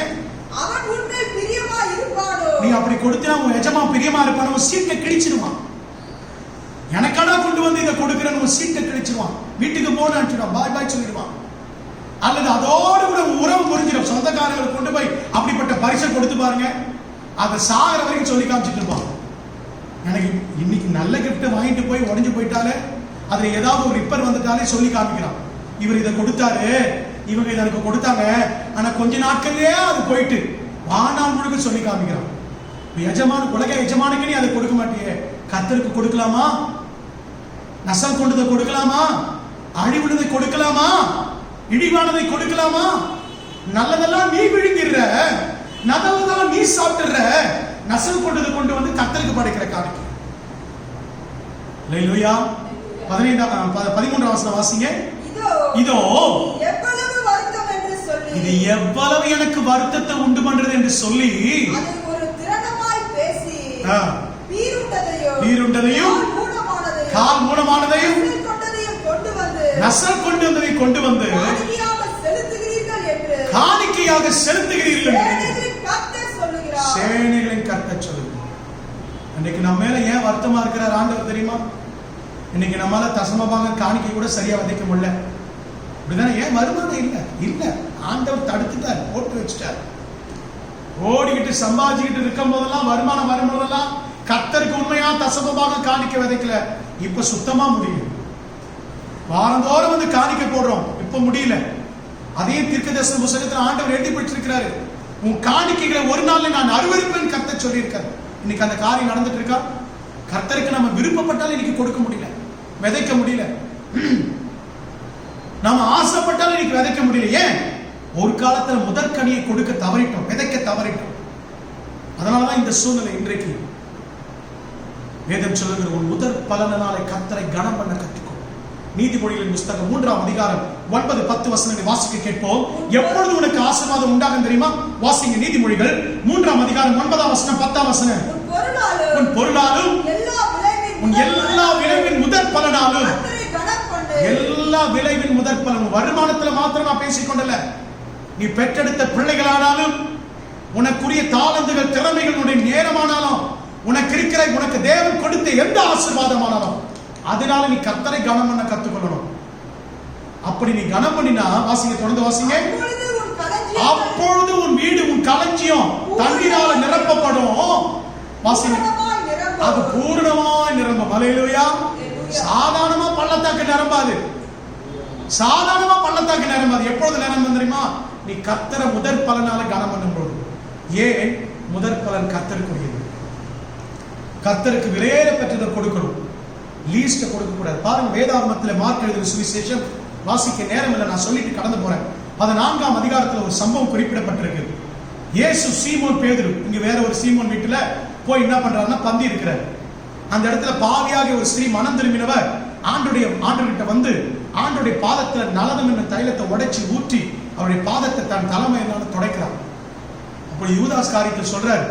B: அவன் உன்மேல் பிரியமா இருப்பானோ?
A: நீ அப்படி கொடுத்தா உன் எஜமான் பிரியமா இருப்பானோ? சீட்டை கிழிச்சிடுவான். எனக்கான கொண்டு வந்து இதை கொடுக்கிறேன்னு ஒரு சீட்டை கிழிச்சிடுவான். வீட்டுக்கு போன அனுப்பிடுவான், பாய் பாய் சொல்லிடுவான். அல்லது அதோடு கூட உறவு புரிஞ்சிடும். சொந்தக்காரங்களுக்கு கொண்டு போய் அப்படிப்பட்ட பரிசை கொடுத்து பாருங்க, அதை சாகிற வரைக்கும் சொல்லி காமிச்சிட்டு இருப்பான். எனக்கு இன்னைக்கு நல்ல கிஃப்ட் வாங்கிட்டு போய் உடஞ்சு போயிட்டாலே, அதுல ஏதாவது ஒரு ரிப்பேர் வந்துட்டாலே சொல்லி காமிக்கிறான். இவர் இதை கொடுத்தாரு, இவங்க இதை எனக்கு கொடுத்தாங்க, ஆனா கொஞ்ச நாட்கள்லயே அது போயிட்டு வாழ்நாள் முழுக்க சொல்லி காமிக்கிறான். எஜமான உலக எஜமானுக்கு நீ அதை கொடுக்க மாட்டியே, கர்த்தருக்கு கொடுக்கலாமா? நசல் கொண்டதை கொடுக்கலாமா? அழிவுள்ளதை கொடுக்கலாமா? இழிவானதை கொடுக்கலாமா? நல்லதெல்லாம் நீ விழுங்கிற, நல்லதெல்லாம் நீ சாப்பிட்டுற, நசல் கொண்டதை கொண்டு வந்து கர்த்தருக்கு படைக்கிற காணிக்கை. அல்லேலூயா. 13ஆம் வசனம் வாசிங்க. இதோ
B: எவ்வளவு வருத்தம் என்று சொல்லி,
A: இது எவ்வளவு எனக்கு வருத்தத்தை உண்டு பண்றது என்று சொல்லி,
B: அதை ஒரு திறனமாய் பேசி,
A: பீருண்டதையும் கால் மூலமானதையும் நசல் கொண்டு வந்ததை கொண்டு வந்து காணிக்கையாக செலுத்துகிறீர்கள் சேனைகளின் கர்த்தர் சொல்லுகிறார். இன்னைக்கு நம்ம மேல ஏன் வருத்தமா இருக்கிறார் ஆண்டவர் தெரியுமா? இன்னைக்கு நம்மளால தசமபாக காணிக்கை கூட சரியா விதைக்க முடியல. அப்படிதானே? ஏன் வருமானம் இல்ல ஆண்டவர் தடுத்துட்டார், போட்டு வச்சுட்டார். ஓடிக்கிட்டு சம்பாதிச்சுக்கிட்டு இருக்கும் போதெல்லாம், வருமானம் வரும்போதெல்லாம் கர்த்தருக்கு உண்மையா தசமபாக காணிக்கை விதைக்கல. இப்ப சுத்தமா முடியும். வாரந்தோறும் வந்து காணிக்கை போடுறோம், இப்ப முடியல. அதே தீர்க்கதரிசன புத்தகத்தில் ஆண்டவர் எழுதி பிடிச்சிருக்கிறாரு, உன் காணிக்கைகளை ஒரு நாள்ல நான் அருவருப்பேன் கர்த்தர் சொல்லியிருக்காரு. இன்னைக்கு அந்த காரியம் நடந்துட்டு இருக்கா? கர்த்தருக்கு நம்ம விருப்பப்பட்டாலும் இன்னைக்கு கொடுக்க முடியல, விதைக்க முடியல. நாம ஆசைப்பட்டாலும் இன்னைக்கு விதைக்க முடியல. ஏன்? ஒரு காலத்துல முதற்கனியை கொடுக்க தவறிட்டோம், விதைக்க தவறிட்டோம். அதனாலதான் இந்த சூழ்நிலை. இன்றைக்கு வேதம் சொல்லுகிற ஒரு முதற் பலனாலே கர்த்தரை கனம் பண்ண கற்றுக்கோ. நீதிமொழிகளின் புத்தகம் 3ஆம் அதிகாரம் 9-10 வசனங்களை வாசிக்க கேட்போம். எப்பொழுது உனக்கு ஆசீர்வாதம் உண்டாகும் தெரியுமா? வாசிங்க. நீதிமொழிகள் 3ஆம் அதிகாரம் 9ஆம் வசனம் 10ஆம் வசனம். உன் பொருளாலும் உன் எல்லா விளைவின் முதற் பலனாலும், எல்லா விளைவின் முதற் பலன். வருமானத்துல மாத்திரம் நான் பேசிக்கொண்டல, நீ பெற்றெடுத்த பிள்ளைகளானாலும், உனக்குரிய தாளந்துகள் திறமைகள், உன்னுடைய நேரமானாலும், உனக்கு இருக்கிற உனக்கு தேவன் கொடுத்த எந்த ஆசீர்வாதமானாலும், அதனால நீ கர்த்தரை கனம் பண்ண கத்துக்கொள்ளணும். அப்படி நீ கனம் பண்ணினா, வாசிங்க, தொடர்ந்து வாசிங்க. அப்பொழுது உன் வீடு, உன் களஞ்சியம் தண்ணீரால நிரப்பப்படும். வாசிங்க. அது பூரணமாய் நிரம்பும். அல்லேலூயா. சாதாரணமா பள்ளத்தாக்கு நிரம்பாது, சாதாரணமா பள்ளத்தாக்கு நிரம்பாது. எப்பொழுது நிரம்பும் தெரியுமா? நீ கர்த்தரை முதற் பலனால கனம் பண்ணும் போது. ஏன்? முதற் பலன் கர்த்தருக்குரியது. கர்த்தருக்கு விலையேற பெற்றதை கொடுக்கணும், லீஸ்ட கொடுக்க கூடாது. பாருங்க, வேதாகமத்தில் மார்க் எழுதின சுவிசேஷம் வாசிக்க நேரம் இல்லை, நான் சொல்லிட்டு கடந்து போறேன். 14ஆம் அதிகாரத்தில் ஒரு சம்பவம் குறிப்பிடப்பட்டிருக்கு. இயேசு சீமோன் பேதுரு, இங்க வேற ஒரு சீமோன் வீட்டுல போய் என்ன பண்றாருன்னா, பந்தி இருக்கிறார். அந்த இடத்துல பாவியாக ஒரு ஸ்திரீ மனம் திரும்பினவர் ஆண்டவர்கிட்ட வந்து ஆண்டவருடைய பாதத்துல நலதம் என்ற தைலத்தை உடைச்சி ஊற்றி அவருடைய பாதத்தை தன் தலைமையினால துடைக்கிறார். அப்படி யூதாஸ் காரியத்தை சொல்றாரு,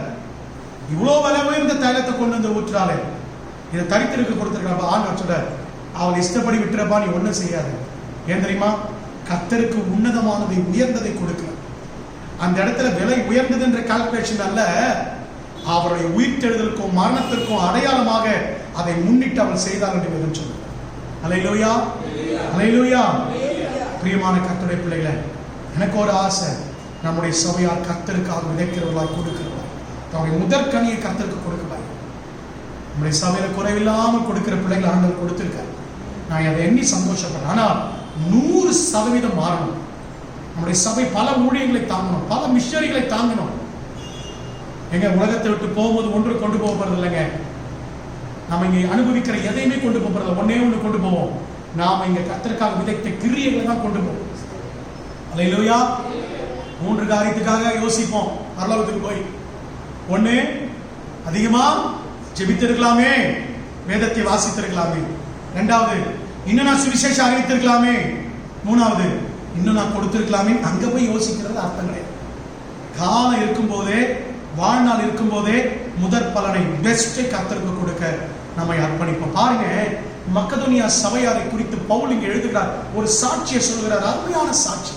A: இவ்வளவு விலை உயர்ந்த தைலத்தை கொண்டு வந்து ஊற்றுறாளே, இதை தரித்திற்கு கொடுத்திருக்க. ஆண்டவர் சொல்றார், அவள் இஷ்டப்படி விட்டுறப்பா, நீ ஒண்ணும் செய்யாது. ஏன் தெரியுமா? கர்த்தருக்கு உன்னதமானதை உயர்ந்ததை கொடுக்கிறார். அந்த இடத்துல விலை உயர்ந்தது என்ற கால்குலேஷன் அல்ல, அவருடைய உயிர்த்தெழுதலுக்கும் மரணத்திற்கும் அடையாளமாக அதை முன்னிட்டு அவள் செய்தார் என்று வேதம் சொல்றார். அல்லேலூயா, அல்லேலூயா. பிரியமான கர்த்தருடைய பிள்ளைகளே, எனக்கு ஒரு ஆசை, நம்முடைய சபையார் கர்த்தருக்காக விதைக்கிறவர்களாக கொடுக்கிறவர்களாக தன்னுடைய முதற்கனியை கர்த்தருக்கு கொடுக்கிறார். நம்முடைய சபையில குறைவில்லாமல் கொடுக்கிற பிள்ளைகள் ஆண்டவர் கொடுத்திருக்காரு. நான் அதை எண்ணி சந்தோஷப்படுறேன். ஆனால் 100% மாறணும். நம்முடைய சபை பல ஊழியர்களை தாங்கணும், பல மிஷனரிகளை தாங்கணும். எங்க உலகத்தை விட்டு போகும்போது ஒன்று கொண்டு போக போறது இல்லைங்க. நம்ம இங்க அனுபவிக்கிற எதையுமே கொண்டு போறது, ஒன்னே ஒன்று கொண்டு போவோம். நாம இங்க கர்த்தருக்காக விதைத்த கிரியைகளை தான் கொண்டு போவோம். அல்லேலூயா. 3 காரியத்துக்காக யோசிப்போம் பரலோகத்துக்கு போய். ஒண்ணு, அதிகமா ஜெபித்திருக்கலாமே, வேதத்தை வாசித்திருக்கலாமே. 2வது, இன்னும் நான் சுவிசேஷம் அறிவித்திருக்கலாமே. 3வது, இன்னும் நான் கொடுத்திருக்கலாமே. அங்க போய் யோசிக்கிறது அர்த்தம் கிடையாது. காலம் இருக்கும் போதே, வாழ்நாள் இருக்கும் போதே முதற் பலனை, பெஸ்டை கர்த்தருக்கு கொடுக்க நம்மை அர்ப்பணிப்போம். பாருங்க, மக்கதோனியா சபையாரை குறித்து பவுல் இங்க எழுதுகிறார், ஒரு சாட்சியை சொல்கிறார், அருமையான சாட்சி.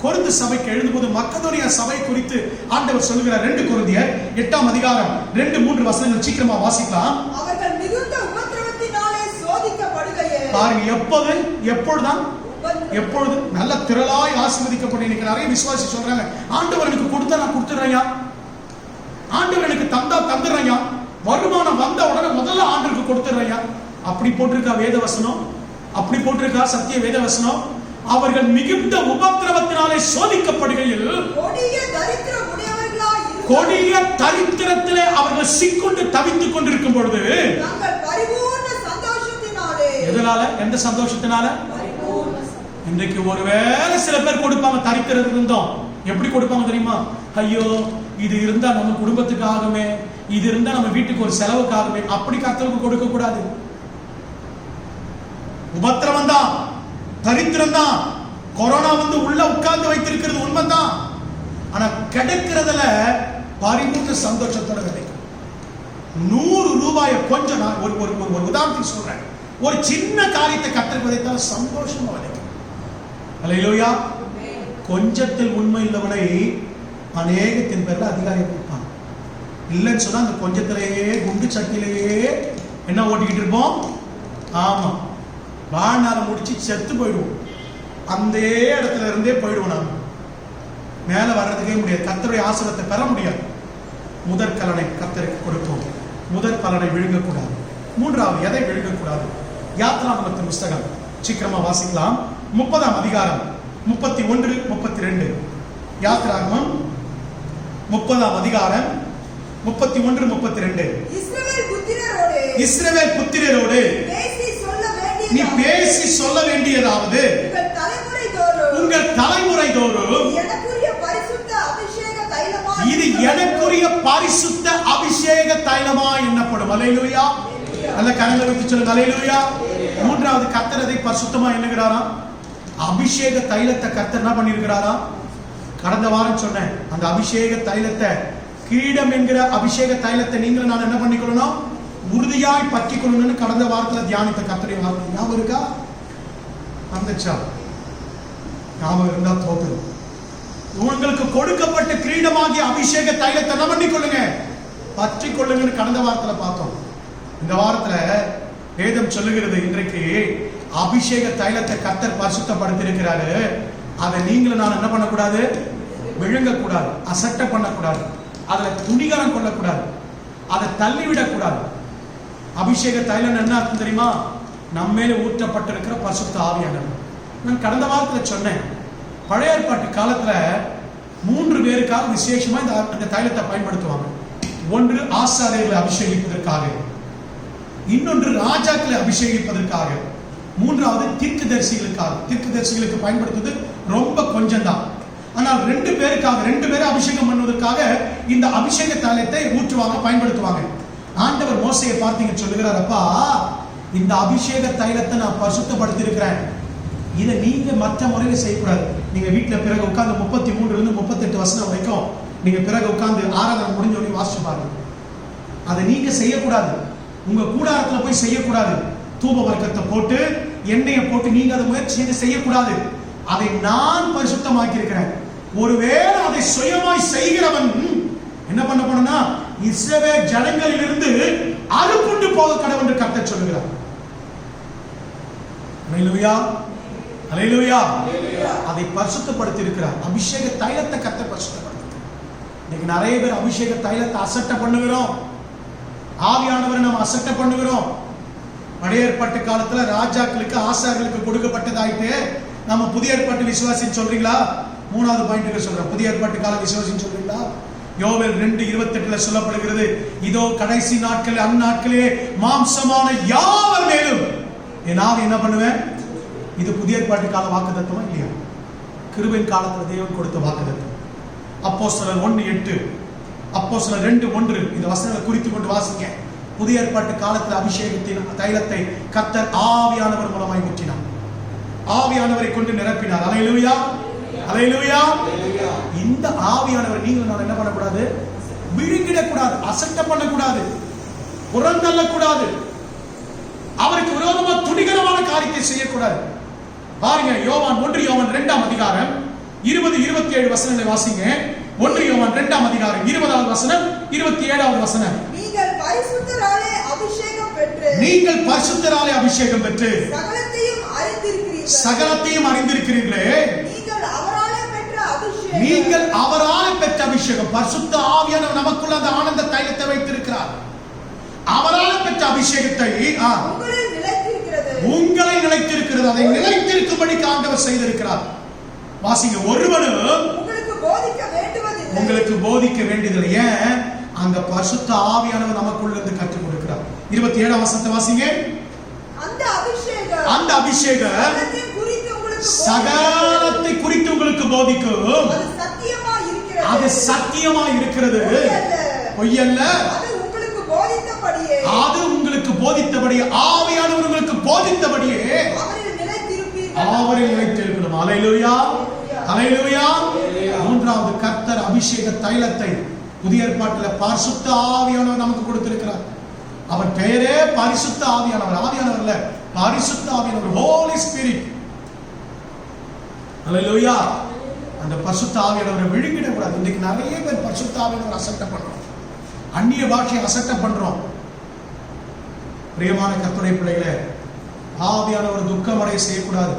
A: கொரிந்து சபைக்கு எழுதும்போது மக்கதோனியா சபை குறித்து ஆண்டவர் சொல்லுகிறார். 2 கொரிந்தியர் 8ஆம் அதிகாரம் 2-3 வசனங்கள் சீக்கிரமா வாசிக்கலாம்.
B: அவர்கள் மிகுந்த உபத்திரவத்தினாலே சோதிக்கப்படுகையில்.
A: பாருங்க, எப்பொழுதுதான் எப்பொழுது நல்ல திரளாய் ஆசீர்வதிக்கப்பட்டு இன்னைக்கு நிறைய விசுவாசி சொல்றாங்க, ஆண்டவர் எனக்கு கொடுத்தா நான் கொடுத்துறேன்யா, ஆண்டவர் எனக்கு தந்தா தந்துடுறேன்யா, வருமானம் வந்த உடனே முதல்ல ஆண்டவருக்கு கொடுத்துடுறேன்யா. அப்படி போட்டிருக்கா வேத வசனம்? அப்படி போட்டிருக்கா சத்திய வேத வசனம்? அவர்கள் மிகுந்த உபத்திரவத்தினாலே சோதிக்கப்படுகையில் கொடிய தரித்திரத்திலே அவர்கள் சிக்கொண்டு தவித்துக் கொண்டிருக்கும் பொழுது எதனால, எந்த சந்தோஷத்தினால? இன்றைக்கு ஒருவேளை சில பேர் கொடுப்பாங்க, தரித்திரம் இருந்தோம். எப்படி கொடுப்பாங்க தெரியுமா? ஐயோ இது இருந்தா நம்ம குடும்பத்துக்கு ஆகுமே, இது இருந்தா நம்ம வீட்டுக்கு ஒரு செலவுக்கு ஆகுமே. அப்படி கர்த்தருக்கு கொடுக்க கூடாது. உபத்திரவம் தான், தரித்திரம் தான், கொரோனா வந்து உள்ள உட்கார்ந்து வைத்திருக்கிறது உண்மைதான். ஆனா கிடைக்கிறதுல பரிபூர்ண சந்தோஷத்தோட கிடைக்கும். 100 ரூபாயை கொஞ்சம், நான் ஒரு உதாரணத்துக்கு சொல்றேன், ஒரு சின்ன காரியத்தை கர்த்தருக்கு விதைத்தால் சந்தோஷமா விதைக்கும். அல்லேலூயா. கொஞ்சத்தில் உண்மை இல்லவனை அநேகத்தின் பேர்ல அதிகாரி கொடுப்பாங்க. இல்லைன்னு சொன்னா அந்த கொஞ்சத்திலேயே குண்டு சட்டிலேயே என்ன ஓட்டிக்கிட்டு இருப்போம். ஆமா, வாழ்நாளை முடிச்சு செத்து போயிடுவோம். அந்த இடத்துல இருந்தே போயிடுவோம். நாம மேல வர்றதுக்கே முடியாது, கர்த்தருடைய ஆசீர்வாதத்தை பெற முடியாது. முதற் கலனை கர்த்தருக்கு கொடுப்போம். முதற் பலனை விழுங்கக்கூடாது. 3வது எதை விழுங்கக்கூடாது? யாத்ராகமத்தின் புஸ்தகம் சீக்கிரமா வாசிக்கலாம். 30ஆம் அதிகாரம் 31, 32. யாத்ராகமம் 30ஆம் அதிகாரம் 31, 32. இஸ்ரவேல் புத்திரரோடு நீ பேசி சொல்ல வேண்டியதாவது, உங்கள் தலைமுறை தோறும் இது எனக்குரிய பரிசுத்த அபிஷேக தைலமா எண்ணப்படும். அல்லேலூயா. நல்ல கரங்களை வைத்து சொல்லுங்க அல்லேலூயா. 3வது கர்த்தர் அதை பரிசுத்தமா எண்ணுகிறாராம். அபிஷேக தைலத்தை கர்த்தர் என்ன பண்ணிருக்கிறாராம்? கடந்த வாரம் சொன்னேன், அந்த அபிஷேக தைலத்தை, கிரீடம் என்கிற அபிஷேக தைலத்தை நீங்கள் நான் என்ன பண்ணிக்கொள்ளணும்? உறுதியாய் பற்றி கொள்ளணும்னு கடந்த வாரத்துல தியானித்த கர்த்தருடைய வார்த்தை ஞாபகம் இருக்கா? வந்துச்சா? ஞாபகம் இருந்தா தோத்து. உங்களுக்கு கொடுக்கப்பட்ட கிரீடமாகிய அபிஷேக தைலத்தை என்ன பண்ணிக்கொள்ளுங்க? பற்றி கொள்ளுங்கன்னு கடந்த வாரத்துல பார்த்தோம். இந்த வாரத்துல வேதம் சொல்லுகிறது, இன்றைக்கு அபிஷேக தைலத்தை கர்த்தர் பரிசுத்தப்படுத்தியிருக்கிறாரு. அதை நீங்களும் நான் என்ன பண்ணக்கூடாது? விழுங்கக்கூடாது, அசட்டை பண்ணக்கூடாது, அதுல துணிகரம் கொள்ளக்கூடாது, அதை தள்ளிவிடக்கூடாது. அபிஷேக தைலம் என்ன அர்த்தம் தெரியுமா? நம்ம மேல ஊற்றப்பட்டிருக்கிற பரிசுத்த ஆவியானவர். நான் கடந்த வாரத்துல சொன்னேன், பழைய ஏற்பாட்டு காலத்துல 3 பேருக்காக விசேஷமா இந்த தைலத்தை பயன்படுத்துவாங்க. ஒன்று ஆசாரியர்களை அபிஷேகிப்பதற்காக, இன்னொன்று ராஜாக்களை அபிஷேகிப்பதற்காக, 3வது தீர்க்கதரிசிகளுக்காக. தீர்க்கதரிசிகளுக்கு பயன்படுத்துவது ரொம்ப கொஞ்சம் தான். ஆனால் 2 பேருக்காக, 2 பேரை அபிஷேகம் பண்ணுவதற்காக இந்த அபிஷேக தைலத்தை ஊற்றுவாங்க, பயன்படுத்துவாங்க. ஆண்டவர் மோசேயை பார்த்தீங்க சொல்லுகிறார், அப்பா இந்த அபிஷேக தைலத்தை நான் பரிசுத்தப்படுத்தி இருக்கிறேன், இதை நீங்க மற்ற முறையில செய்யக்கூடாது. நீங்க வீட்டுல பிறகு உட்கார்ந்து 33 - 38 வசனம் வரைக்கும் நீங்க பிறகு உட்கார்ந்து ஆராதனை முடிஞ்ச உடனே வாசிச்சு பாருங்க. அதை நீங்க செய்யக்கூடாது, உங்க கூடாரத்துல போய் செய்யக்கூடாது. தூப வர்க்கத்தை போட்டு எண்ணெயை போட்டு நீங்க அதை முயற்சி செய்யக்கூடாது. அதை நான் பரிசுத்தமாக்கி இருக்கிறேன். ஒருவேளை அதை சுயமாய் செய்கிறவன் என்ன பண்ண போனா இஸ்ரவேல் ஜனங்களிலிருந்து அறுப்புண்டு போக கடவுள் என்று கர்த்தர் சொல்லுகிறார். அல்லேலூயா, அல்லேலூயா. அதை பரிசுத்தப்படுத்தி இருக்கிறார். அபிஷேக தைலத்தை கர்த்தர் பரிசுத்தப்படுத்தி. இன்னைக்கு நிறைய பேர் அபிஷேக தைலத்தை அசட்டை பண்ணுகிறோம். ஆவியானவரை நம்ம அசட்டை பண்ணுகிறோம். பழைய ஏற்பாட்டு காலத்துல ராஜாக்களுக்கு ஆசாரியர்களுக்கு கொடுக்கப்பட்டதாயிட்டு நம்ம புதிய ஏற்பாட்டு விசுவாசின்னு சொல்றீங்களா? 3வது பாயிண்ட்க்கு சொல்றேன், புதிய ஏற்பாட்டு கால விசுவாசின்னு சொல்றீங்களா? யோவேல் 2:28 சொல்லப்படுகிறது, இதோ கடைசி நாட்களில் அந்நாட்களே மாம்சமான யாவர் மேலும் என் ஆவி என்ன பண்ணுவேன். இது புதிய ஏற்பாட்டு கால வாக்குத்தத்தமா இல்லையா? கிருபையின் காலத்துல தேவன் கொடுத்த வாக்குத்தத்தம். அப்போஸ்தலர் 1:8, அப்போஸ்தலர் 2:1 இந்த வசனங்களை குறித்து கொண்டு வாசிங்க. புதிய ஏற்பாட்டு காலத்தில் அபிஷேகத்தின் தைலத்தை கர்த்தர் ஆவியானவர் மூலமாய் ஊற்றினார், ஆவியானவரை கொண்டு நிரப்பினார். அல்லேலூயா, அல்லேலூயா. இந்த ஆவியானவர் நீங்கள் நான் என்ன பண்ணக்கூடாது? விழுங்கிடக்கூடாது, அசட்டை பண்ணக்கூடாது, புறந்தள்ளக்கூடாது, அவருக்கு விரோதமா துணிகரமான காரியத்தை செய்யக்கூடாது. பாருங்க, யோவான் 1 யோவான் 2ஆம் அதிகாரம் 20-27 வசனங்களை வாசிங்க. 1 யோவான் 2ஆம் அதிகாரம் 20வது வசனம் 27வது வசனம்.
B: நீங்கள் பரிசுத்தராலே அபிஷேகம் பெற்று
A: சகலத்தையும் அறிந்திருக்கிறீர்களே. நீங்கள் அவராலே பெற்ற அபிஷேகம். பரிசுத்த ஆவியானவர் நமக்குள்ள அந்த ஆனந்த தைலத்தை வைத்திருக்கிறார். அவராலே பெற்ற அபிஷேகத்தை உங்களை நிலைத்திருக்கிறது. அதை நிலைத்திருக்கும்படி ஆண்டவர் செய்திருக்கிறார். வாசிங்க. ஒருவனும் உங்களுக்கு போதிக்க வேண்டியதில்லை. ஏன்? அந்த பரிசுத்த ஆவியானவர் நமக்குள்ள இருந்து கற்றுக் கொடுக்கிறார். 27ஆம் வசனத்தை வாசிங்க. அந்த அபிஷேகம் சகலத்தை குறித்து உங்களுக்கு போதிக்கும். அது சத்தியமா இருக்கிறது, பொய்யல்ல. அது உங்களுக்கு போதித்தபடியே, ஆவியானவர் உங்களுக்கு போதித்தபடியே அவரில் நிலைத்திருக்கணும். அல்லேலூயா, அல்லேலூயா. மூன்றாவது, கர்த்தர் அபிஷேக தைலத்தை புதிய ஏற்பாட்டில் பரிசுத்த ஆவியானவர் நமக்கு கொடுத்திருக்கிறார். அவர் பெயரே பரிசுத்த ஆவியானவர். ஆவியானவர் இல்ல, பரிசுத்த ஆவியானவர், ஹோலி ஸ்பிரிட். அல்லேலூயா. அந்த பரிசுத்த ஆவியானவரை விழுங்கிட கூடாது. இன்னைக்கு நிறைய பேர் பரிசுத்த ஆவியானவரை அசட்டை பண்றோம், அந்நிய பாஷையை அசட்டை பண்றோம். பிரியமான கர்த்தருடைய பிள்ளைகளே, ஆவியானவர் துக்கமடைய செய்யக்கூடாது,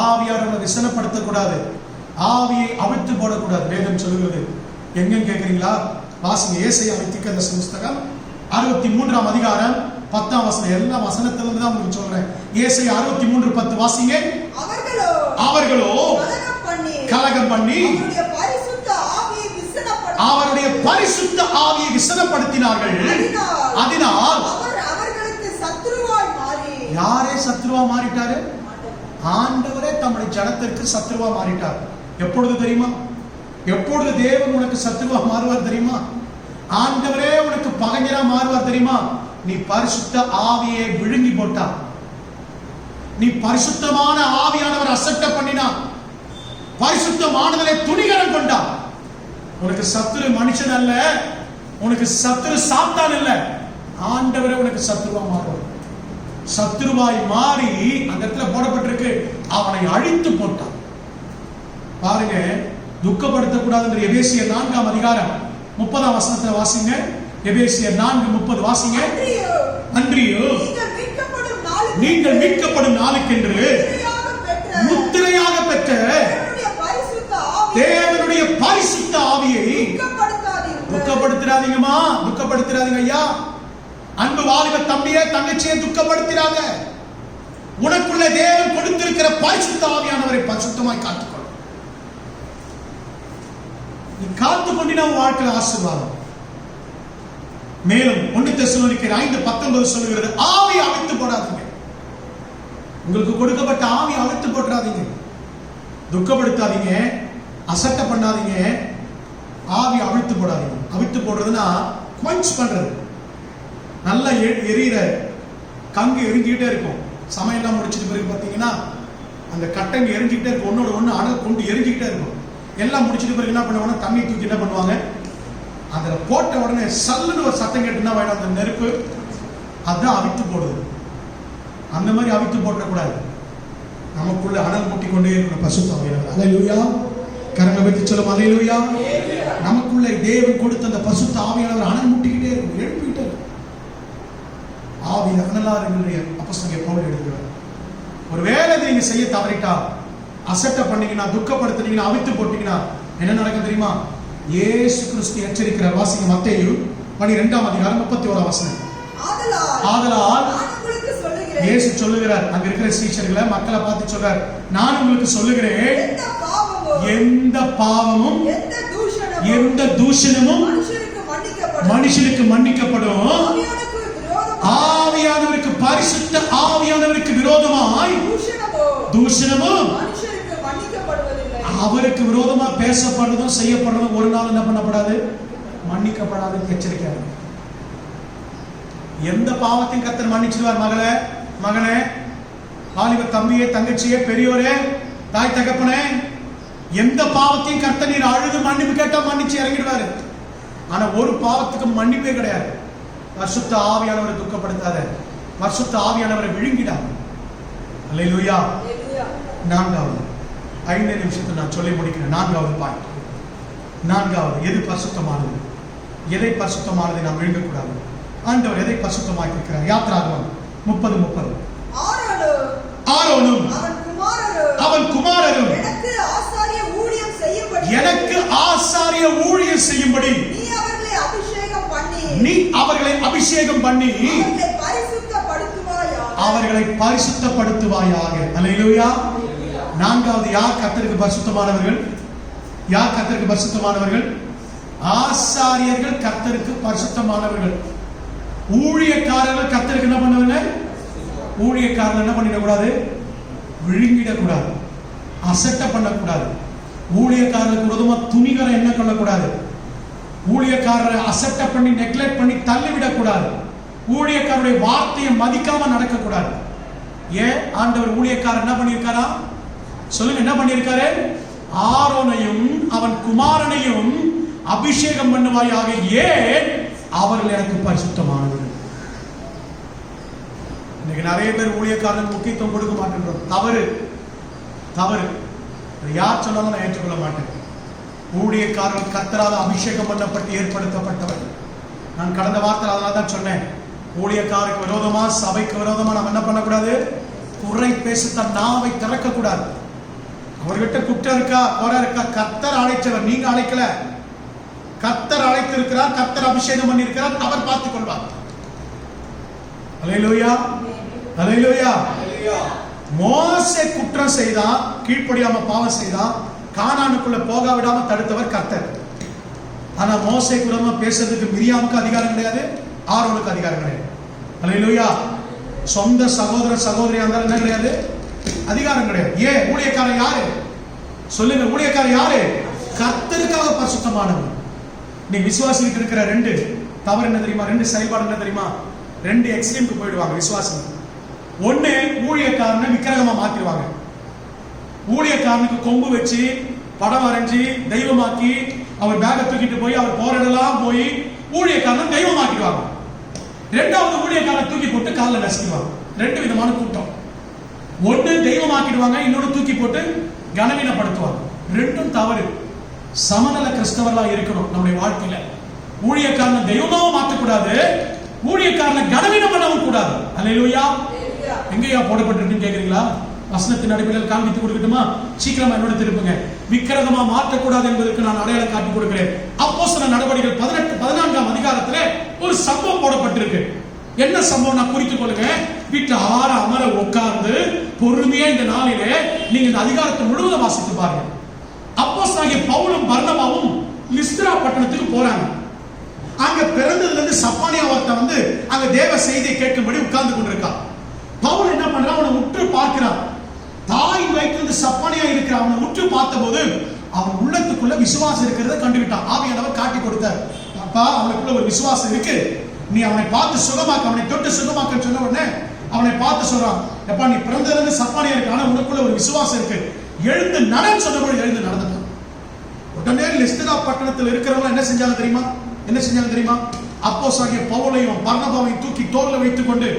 A: ஆவியானவரை விசனப்படுத்தக்கூடாது, ஆவியை அவிழ்த்து போடக்கூடாது. வேதம் சொல்லுகிறது. எங்கன்னு கேட்கிறீங்களா? வாசிங்க. ஏசாயாவின் தீர்க்கதரிசன புத்தகம் 63ஆம் அதிகாரம் 10ஆம் வசனம். எல்லா வசனத்திலிருந்து தான் உங்களுக்கு சொல்றேன். ஏசாயா 63:10 வாசிங்க. அவர்களோ கலகம் பண்ணி அவருடைய பரிசுத்த ஆவியை விசனப்படுத்தினார்கள். அதனால் யாரே சத்ருவா மாறிட்டாரு? ஆண்டவரே தம்முடைய ஜனத்திற்கு சத்ருவா மாறிட்டார். எப்பொழுது தெரியுமா? எப்பொழுது தேவன் உனக்கு சத்ருவா மாறுவார் தெரியுமா? ஆண்டவரே உனக்கு பகைஞரா மாறுவார் தெரியுமா? நீ பரிசுத்த ஆவியை விழுங்கி போட்டா, நீ பரிசுத்தமான ஆவியானவர் அசட்ட பண்ணினா, பரிசுத்தமானதிலே துணிகரம் கொண்டா, உனக்கு சத்துரு மனுஷன் அல்ல, உனக்கு சத்துரு சாத்தான் இல்ல, ஆண்டவரே உனக்கு சத்ருவா மாறுவார். சத்ருவாய் மாறி அந்த இடத்துல போடப்பட்டிருக்கு, அவனை அழித்து போட்டான். பாருங்க. துக்கப்படுத்தக்கூடாது. எபேசியர் 4ஆம் அதிகாரம் 30ஆம் வசனத்தை வாசிங்க. எபேசியர் 4:30 வாசிங்க. அன்றியோ நீங்கள் மீட்கப்படும் நாளுக்கென்று முத்திரையாக பெற்ற தேவனுடைய பரிசுத்த ஆவியை துக்கப்படுத்தாதீங்கம்மா, துக்கப்படுத்தாதீங்க ஐயா. அன்பு வாலிப தம்பியே, தங்கச்சியை துக்கப்படுத்தாத. உனக்குள்ள தேவன் கொடுத்திருக்கிற பரிசுத்த ஆவியானவரை பரிசுத்தமாய் காத்துக்கொள். நீ காத்துக்கொண்டினா உன் வாழ்க்கையில் ஆசீர்வாதம். மேலும் 1 தெசலோனிக்கேயர் 5:19 சொல்லுகிறது, ஆவியை அவிழ்த்து போடாதீங்க. உங்களுக்கு கொடுக்கப்பட்ட ஆவியை அவிழ்த்து போடாதீங்க, துக்கப்படுத்தாதீங்க, அசட்டை பண்ணாதீங்க, ஆவியை அவிழ்த்து போடாதீங்க. அவிழ்த்து போடுறதுன்னா குவென்ச் பண்றது. நல்லா எரியிற கங்கு எரிஞ்சுக்கிட்டே இருக்கும். சமையல்லாம் முடிச்சிட்டு பிறகு பார்த்தீங்கன்னா அந்த கட்டங்க எரிஞ்சுக்கிட்டே இருக்கும், ஒன்னோட ஒன்று அனல் கொண்டு எரிஞ்சுக்கிட்டே இருக்கும். எல்லாம் முடிச்சிட்டு பிறகு என்ன பண்ணுவாங்கன்னா தண்ணி தூக்கி என்ன பண்ணுவாங்க, அதில் போட்ட உடனே சல்லுன்னு ஒரு சத்தம் கேட்டுன்னா வேணும் அந்த நெருப்பு, அதுதான் அவித்து போடுது. அந்த மாதிரி அவித்து போடக்கூடாது. நமக்குள்ள அனல் மூட்டி கொண்டே இருக்கிற பரிசுத்த ஆவியானவர். அல்லேலூயா. கரங்களை வைத்து சொல்லும் அல்லேலூயா. நமக்குள்ள தேவன் கொடுத்த அந்த பரிசுத்த ஆவியானவர் அனல் மூட்டிக்கிட்டே இருக்கும், எழுப்பிக்கிட்டே இருக்கும். ஆவியில் அனலார் என்று அப்போஸ்தலன் பவுல் எழுதுகிறார். ஒருவேளை நீங்க செய்ய தவறிட்டா, அசட்டை பண்ணீங்கன்னா, துக்கப்படுத்தினீங்கன்னா, அவித்து போட்டீங்கன்னா என்ன நடக்கும் தெரியுமா? இயேசு கிறிஸ்து எச்சரிக்கிறார். வாசிங்க. மத்தேயு 12ஆம் அதிகாரம் 31ஆம் வசனம். ஆதலால் இயேசு சொல்லுகிறார், அங்க இருக்கிற சீஷர்களை மக்களை பார்த்து சொல்றார், நான் உங்களுக்கு சொல்லுகிறேன், எந்த பாவமும் எந்த தூஷணமும் மனுஷனுக்கு மன்னிக்கப்படும், ஆவியானவருக்கு பரிசுத்த ஆவியானவருக்கு விரோதமாய் தூஷணமும் அவருக்கு விரோதமா பேசப்படுறதும் செய்யப்படுறதும் ஒரு நாள் என்ன பண்ணப்படாது, மன்னிக்கப்படாது. எச்சரிக்கையாக. எந்த பாவத்தையும் கர்த்தர் மன்னிச்சிடுவார். மகளே, மகனே, வாலிப தம்பியே, தங்கச்சியே, பெரியோரே, தாய் தகப்பனே, எந்த பாவத்தையும் கர்த்தர் நீர் அழுது மன்னிப்பு கேட்டா மன்னிச்சு இறங்கிடுவாரு. ஆனா ஒரு பாவத்துக்கு மன்னிப்பே கிடையாது. பரிசுத்த ஆவியானவரை துக்கப்படுத்தாத, பரிசுத்த ஆவியானவரை விழுங்கிடாத. அல்லேலூயா. 4வது, 5 நிமிஷத்தில் நான் சொல்லி முடிக்கிறேன். 4வது பாயிண்ட். 4வது, எது பரிசுத்தமானது, எதை பரிசுத்தமானதை நாம் விழுங்கக்கூடாது. ஆண்டவர் எதை பரிசுத்தமாக்கி இருக்கிறார்? யாத்திராகமம் 30:30. ஆரோனும் அவன் குமாரரும் எனக்கு ஆசாரிய ஊழியம் செய்யும்படி நீ அவர்களை அபிஷேகம் பண்ணி அவர்களை பரிசுத்தப்படுத்துவாயாக. அல்லேலூயா. 4வது, யார் கர்த்தருக்கு பரிசுத்தமானவர்கள்? யார் கர்த்தருக்கு பரிசுத்தமானவர்கள்? ஆசாரியர்கள் கர்த்தருக்கு பரிசுத்தமானவர்கள். ஊழியக்காரர்கள் கர்த்தருக்கு என்ன பண்ணுவாங்க? ஊழியக்காரர்கள் என்ன பண்ணிடக்கூடாது? விழுங்கிடக்கூடாது, அசட்ட பண்ணக்கூடாது. ஊழியக்காரர்களுக்கு விரோதமா துணிகரை என்ன கொள்ளக்கூடாது. ஊழியக்காரரை அசட்ட பண்ணி நெக்லெக்ட் பண்ணி தள்ளிவிடக்கூடாது. ஊழியக்காரருடைய வார்த்தையை மதிக்காம நடக்கக்கூடாது. ஏன்? ஆண்டவர் ஊழியக்காரர் என்ன பண்ணியிருக்காரா? சொல்லுங்க, என்ன பண்ணியிருக்காரு? ஆரோனையும் அவன் குமாரனையும் அபிஷேகம் பண்ணுவாயாக. ஏன்? அவர்கள் எனக்கு பரிசுத்தமானவர்கள். இன்னைக்கு நிறைய பேர் ஊழியக்காரனுக்கு முக்கியத்துவம் கொடுக்க மாட்டேன்றோம். தவறு தவறு. யார் சொன்னாலும் நான் ஏற்றுக்கொள்ள மாட்டேன். ஊழியக்காரர்கள் கர்த்தரால் அபிஷேகம் பண்ணப்பட்டு ஏற்படுத்தப்பட்டவர். நான் கடந்த வாரத்தில் அதனால தான் சொன்னேன், ஊழியக்காரருக்கு விரோதமா, சபைக்கு விரோதமா நாம் என்ன பண்ணக்கூடாது? குறை பேச தன் நாவை திறக்க கூடாது. அவர்கிட்ட குற்றம் இருக்கா, குறை இருக்கா? கர்த்தர் அழைச்சவர், நீங்க அழைக்கல. கர்த்தர் அழைத்திருக்கிறார், கர்த்தர் அபிஷேகம் பண்ணியிருக்கிறார், அவர் பார்த்துக் கொள்வார். அல்லேலூயா, அல்லேலூயா. மோசே குற்றம் செய்தான், கீழ்ப்படியாம பாவம் செய்தான், கானானுக்குள்ள போக விடாம தடுத்தவர் கர்த்தர். ஆனா மோசே விரோதமா பேசுறதுக்கு மிரியாமுக்கு அதிகாரம் கிடையாது, ஆரோனுக்கு அதிகாரம் கிடையாது. அல்லேலூயா. சொந்த சகோதர சகோதரியா இருந்தாலும் என்ன கிடையாது? அதிகாரம் கிடையாது. ஏன்? ஊழியக்காரன் யாரு? சொல்லுங்க, ஊழியக்காரன் யாரு? கர்த்தருக்காக பரிசுத்தமானவர். நீ விசுவாசிக்கு இருக்கிற 2 தவறு என்ன தெரியுமா? 2 செயல்பாடு என்ன தெரியுமா? 2 எக்ஸ்ட்ரீமுக்கு போயிடுவாங்க விசுவாசம். ஒண்ணு, ஊழியக்காரனை விக்கிரகமா மாத்திடுவாங்க. ஊழியக்காரனுக்கு கொம்பு வச்சு படம் வரைஞ்சி தெய்வமாக்கி அவர் பேக தூக்கிட்டு போய் அவர் போராடலாம் போய் ஊழியக்காரனை தெய்வமாக்கிடுவாங்க. 2வது, ஊழியக்காரனை தூக்கி போட்டு காலில் நசுக்குவாங்க. 2 விதமான கூட்டம். ஒண்ணு தெய்வமாக்கிடுவாங்க, இன்னொன்று தூக்கி போட்டு கனவீனப்படுத்துவாங்க. 2ம் தவறு. சமநல கிறிஸ்தவர்களா இருக்கணும் நம்முடைய வாழ்க்கையில. ஊழியக்காரனை தெய்வமாவும் மாற்றக்கூடாது, ஊழியக்காரனை கனவீனம் பண்ணவும் கூடாது. அல்லேலூயா. எங்கேயா போடப்பட்டிருக்குன்னு கேக்குறீங்களா? வசனத்தின் அடிப்படையில் காண்பித்து கொடுக்கட்டுமா? சீக்கிரமா என்னோட திருப்புங்க. விக்கிரகமா மாற்றக்கூடாது என்பதற்கு நான் அடையாளம் காட்டி கொடுக்கிறேன். அப்போஸ்தலர் நடவடிக்கைகள் 14ஆம் அதிகாரத்துல ஒரு சம்பவம் போடப்பட்டிருக்கு. என்ன சம்பவம் நான் குறித்துக் கொள்ளுங்க. வீட்டுல ஆற அமர உட்கார்ந்து பொறுமையா இந்த நாளிலே நீங்க இந்த அதிகாரத்தை முழுவதும் வாசித்து பாருங்க. அப்போஸ்தலனாகிய பவுலும் பர்னபாவும் லிஸ்திரா பட்டணத்துக்கு போறாங்க. அங்க பிறந்ததுல இருந்து சப்பானியா ஒருத்தன் வந்து அங்க தேவ செய்தியை கேட்கும்படி உட்கார்ந்து கொண்டிருக்கான். பவுல் என்ன பண்றான்? அவனை உற்று பார்க்கிறான். தாயின் வயிற்றிலிருந்து சப்பானியா இருக்கிற அவனை உற்று பார்த்தபோது அவன் உள்ளத்துக்குள்ள விசுவாசம் இருக்கிறத கண்டுவிட்டான். ஆவியானவர் காட்டி கொடுத்தார். அப்பா, அவனுக்குள்ள ஒரு விசுவாசம் இருக்கு, நீ அவனை பார்த்து சுகமாக்க, அவனை தொட்டு சுகமாக்க சொன்ன உடனே அவனை பார்த்து சொல்றான், எப்பா நீ பிறந்ததுல இருந்து சப்பானியா இருக்கு, ஆனா உனக்குள்ள ஒரு விசுவாசம் இருக்கு, எழுந்து நடன்னு சொன்னபோது எழுந்து நடந்துட்டான். உடனே லிஸ்திரா பட்டணத்தில் இருக்கிறவங்க என்ன செஞ்சாங்க தெரியுமா? என்ன செஞ்சாங்க தெரியுமா? அப்போஸ்தலனாகிய பவுலையும் பர்னபாவையும் தூக்கி தோள்ல வைத்துக் கொண்டு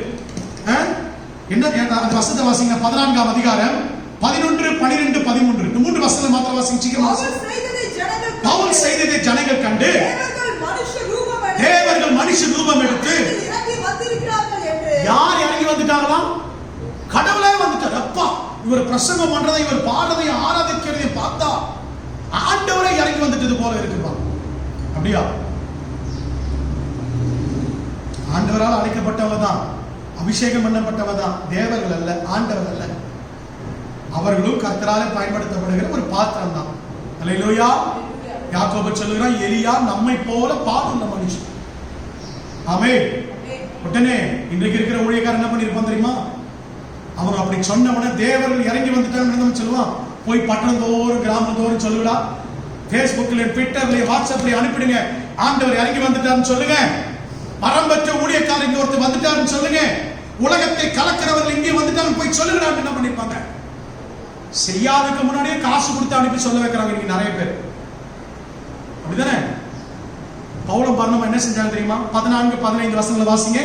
A: என்ன அந்த வசனத்தை வாசிங்க. 14ஆம் அதிகாரம் 11, 12, 13 இந்த 3 வசனங்களை மாத்திரம் வாசிங்க சீக்கிரமா. பவுல் செய்ததை ஜனங்கள் கண்டு தேவர்கள் மனுஷ ரூபம் எடுத்து யார் இறங்கி வந்துட்டாங்களாம்? கடவுளே வந்துட்டார். அப்பா, இவர் பிரசங்கம் பண்றதை, இவர் பாடுறதை, ஆராதிக்கிறதை பார்த்தா ஆண்டவரே இறங்கி வந்துட்டது போல இருக்குப்பா. அப்படியா? ஆண்டவரால் அழைக்கப்பட்டவங்க தான், அபிஷேகம் பண்ணப்பட்டவங்க தான், தேவர்கள் அல்ல, ஆண்டவர் அல்ல. அவர்களும் கர்த்தராலே பயன்படுத்தப்படுகிற ஒரு பாத்திரம் தான். அல்லேலூயா. யாக்கோபு சொல்லுகிறான், எலியா நம்மை போல பாடுள்ள மனுஷன். ஆமென். உடனே இன்றைக்கு இருக்கிற ஊழியக்காரன் என்ன பண்ணிருப்பான் தெரியுமா? அவன் அப்படி சொன்னவன தேவர்கள் இறங்கி வந்துட்டான்னு சொல்லுவான். போய் பட்டணத்தோறும் கிராமத்தோறும் சொல்லுடா, பேஸ்புக்ல, ட்விட்டர்ல, வாட்ஸ்அப்ல அனுப்பிடுங்க, ஆண்டவர் இறங்கி வந்துட்டாருன்னு சொல்லுங்க. பரம்பற்ற ஊழியக்காரர் இங்க ஒருத்தர் வந்துட்டாருன்னு சொல்லுங்க. உலகத்தை கலக்கிறவர்கள் இங்கே வந்துட்டாருன்னு போய் சொல்லுங்கடா. என்ன பண்ணிருப்பாங்க? செய்யாததுக்கு முன்னாடியே காசு கொடுத்து அனுப்பி சொல்ல வைக்கிறாங்க இன்னைக்கு நிறைய பேர். அப்படிதானே? பவுலும் பர்னபா என்ன செஞ்சாங்க தெரியுமா? 14, 15 வசனங்களை வாசிங்க.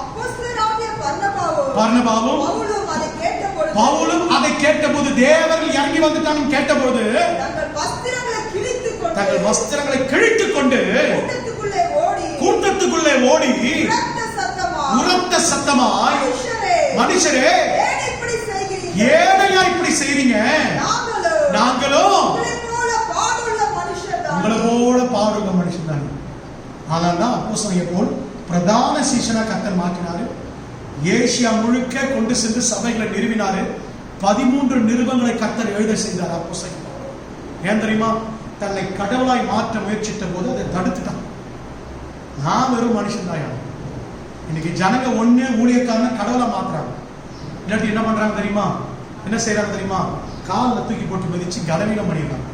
B: அப்போஸ்தலனாகிய பர்னபாவும்
A: பவுலும்
B: அதை கேட்டபொழுது
A: பவுலும் அதை கேட்டபோது, தேவர்கள் இறங்கி வந்துட்டாங்கன்னு கேட்டபோது
B: தங்கள் வஸ்திரங்களை
A: கிழித்துக் கொண்டு கூட்டத்துக்குள்ளே ஓடி உரத்த சத்தமாய், மனுஷரே ஏனையா இப்படி செய்றீங்க? நாங்களும் உங்களை போல பாடுள்ள மனுஷன் தான். அதனால்தான் அப்போஸ்தலனை போல் பிரதான சீஷனா கர்த்தர் மாற்றினாரு. ஏசியா முழுக்க கொண்டு சென்று சபைகளை நிறுவினாரு. 13 நிருபங்களை கர்த்தர் எழுத செய்தார் அப்போஸ்தலன். ஏன் தெரியுமா? தன்னை கடவுளாய் மாற்ற முயற்சித்த போது அதை தடுத்துட்டான். நான் வெறும் மனுஷன் தான். இன்னைக்கு ஜனங்க ஒண்ணு ஊழியக்காரன கடவுளை மாத்துறாங்க, இல்லாட்டி என்ன பண்றாங்க தெரியுமா? என்ன செய்யறாங்க தெரியுமா? காலில் தூக்கி போட்டு மிதிச்சு கனவீனம் பண்ணிடுறாங்க.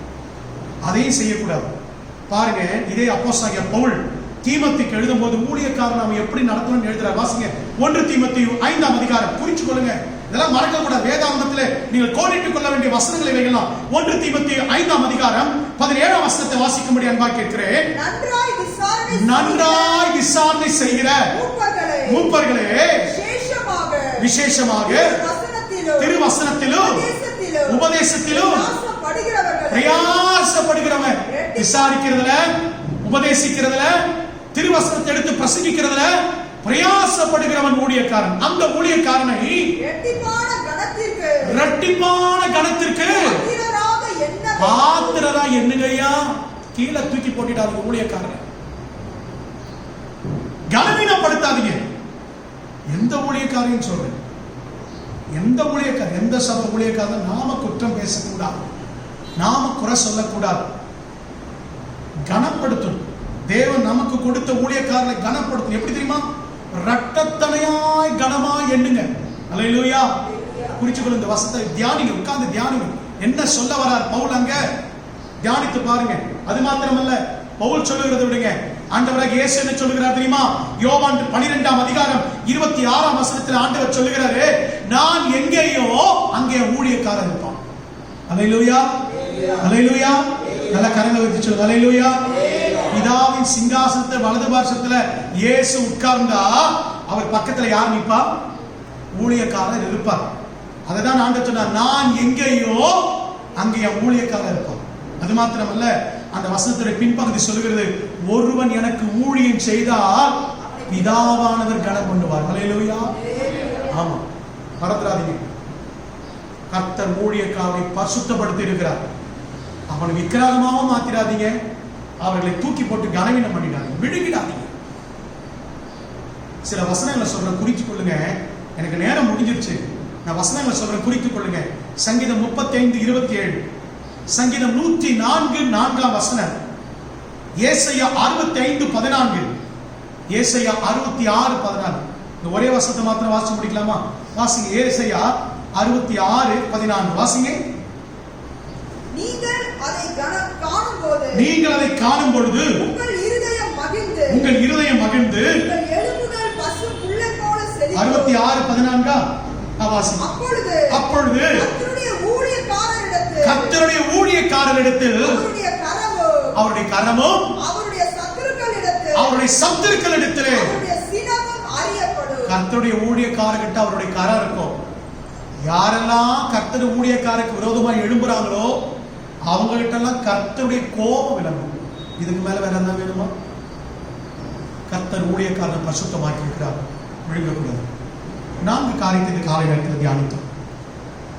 A: அதையும் செய்யக்கூடாது. பாருங்க, இதே அப்போஸ்தலனாகிய பவுல் தீமோத்தேயுக்கு எழுதும்போது ஊழியக்காரன் நாம எப்படி நடத்தணும்னு எழுதுறார். வாசிங்க 1 தீமோத்தேயு 5ஆம் அதிகாரம். குறிச்சு கொள்ளுங்க, இதெல்லாம் மறக்க கூடாது. வேதாகமத்திலே நீங்கள் கோடிட்டுக் கொள்ள வேண்டிய வசனங்களை இவைகளாம். 1 தீமோத்தேயு 5ஆம் அதிகாரம் 17ஆம் வசனத்தை வாசிக்கும்படி அன்பாக கேட்கிறேன். நன்றாய் விசாரணை செய்கிற மூப்பர்களே, விசேஷமாக திருவசனத்திலும் உபதேசத்திலும் பிரயாசப்படுகிறவன். விசாரிக்கிறதுல, உபதேசிக்கிறதுல, திருவசனத்தை எடுத்து பிரசங்கிக்கிறதுல பிரயாசப்படுகிறவன் ஊழியக்காரன். அந்த ஊழியக்காரனை இரட்டிப்பான கணத்திற்கு பாத்திரரா எண்ணுகையா கீழே தூக்கி போட்டுட்டாங்க. ஊழியக்காரன் கனவீனப்படுத்தாதீங்க. எந்த ஊழியக்காரையும் சொல்றேன், எந்த ஊழியக்காரர், எந்த சபை ஊழியக்காரர் நாம குற்றம் பேசக்கூடாது, நாம குறை சொல்லக்கூடாது. கனப்படுத்தும். தேவன் நமக்கு கொடுத்த ஊழியக்காரனை கனப்படுத்தும். எப்படி தெரியுமா? இரட்டத்தனையாய் கனமாய் எண்ணுங்க. அல்லேலூயா. குறிச்சுக்கொள்ள இந்த வசனத்தை தியானிங்க, உட்கார்ந்து தியானிங்க. என்ன சொல்ல வரார் பவுல் அங்க? தியானித்து பாருங்க. அது மாத்திரமல்ல, பவுல் சொல்லுகிறதை விடுங்க, ஆண்டவராக இயேசு என்ன சொல்லுகிறார் தெரியுமா? யோவான் 12ஆம் அதிகாரம் 26ஆம் வசனத்தில் ஆண்டவர் சொல்லுகிறாரு, நான் எங்கேயோ அங்கே ஊழியக்காரர் இருப்பான். அல்லேலூயா, அல்லேலூயா. நல்ல கரங்களை வச்சு சொல்லுங்க, அல்லேலூயா. பிதாவின் சிங்காசனத்தை வலது பார்சத்துல இயேசு உட்கார்ந்தா அவர் பக்கத்துல யார் நிற்பா? ஊழியக்காரர் இருப்பார். அதுதான் ஆண்டவர் சொன்னார், நான் எங்கேயோ அங்கே ஊழியக்காரர் இருப்பான். அது மாத்திரமல்ல, அந்த வசனத்துடைய பின்பகுதி சொல்லுகிறது, ஒருவன் எனக்கு ஊழியம் செய்தால் பிதாவானவர் கனம் பண்ணுவார். அல்லேலூயா. ஆமா, மறந்துடாதீங்க. கர்த்தர் ஊழியக்காரரை பரிசுத்தப்படுத்தி இருக்கிறார். அவனை விக்கிரகமாக மாத்திராதீங்க, அவர்களை தூக்கி போட்டு கனவீனம் பண்ணிடாதீங்க, விழுங்கிடாதீங்க. சில வசனங்களை சொல்ற, குறித்துக் கொள்ளுங்க. எனக்கு நேரம் முடிஞ்சிருச்சு, நான் வசனங்களை சொல்றேன், குறித்துக் கொள்ளுங்க. சங்கீதம் 35:27, சங்கீதம் 104:4 வசனம், ஏசாயா 65:14, ஏசாயா 66:14. இந்த ஒரே வசனத்தை மாத்திரம் வாசிச்சு முடிக்கலாமா? வாசிங்க. ஏசாயா 66:14 வாசிங்க.
B: நீங்கள் அதை காணும் பொழுது உங்கள் இருதயம் மகிழ்ந்து 66:14 அப்பொழுது கர்த்தருடைய ஊழியக்காரரிடத்தில் அவருடைய கரமும் அவருடைய சத்துருக்களிடத்திலே கர்த்தருடைய ஊழியக்காரர்கிட்ட அவருடைய கரம் இருக்கும். யாரெல்லாம் கர்த்தருடைய ஊழியக்காரருக்கு விரோதமாக எழும்புறாங்களோ அவங்க கிட்ட எல்லாம் கர்த்தருடைய கோபம் விளங்கும். இதுக்கு மேல வேற என்ன வேணுமா? கர்த்தர் ஊழியக்காரனை பரிசுத்தமாக்கி இருக்கிறார், விழுங்கக்கூடாது. 4 காரியத்தை இந்த காலை நேரத்தில் தியானித்தோம்.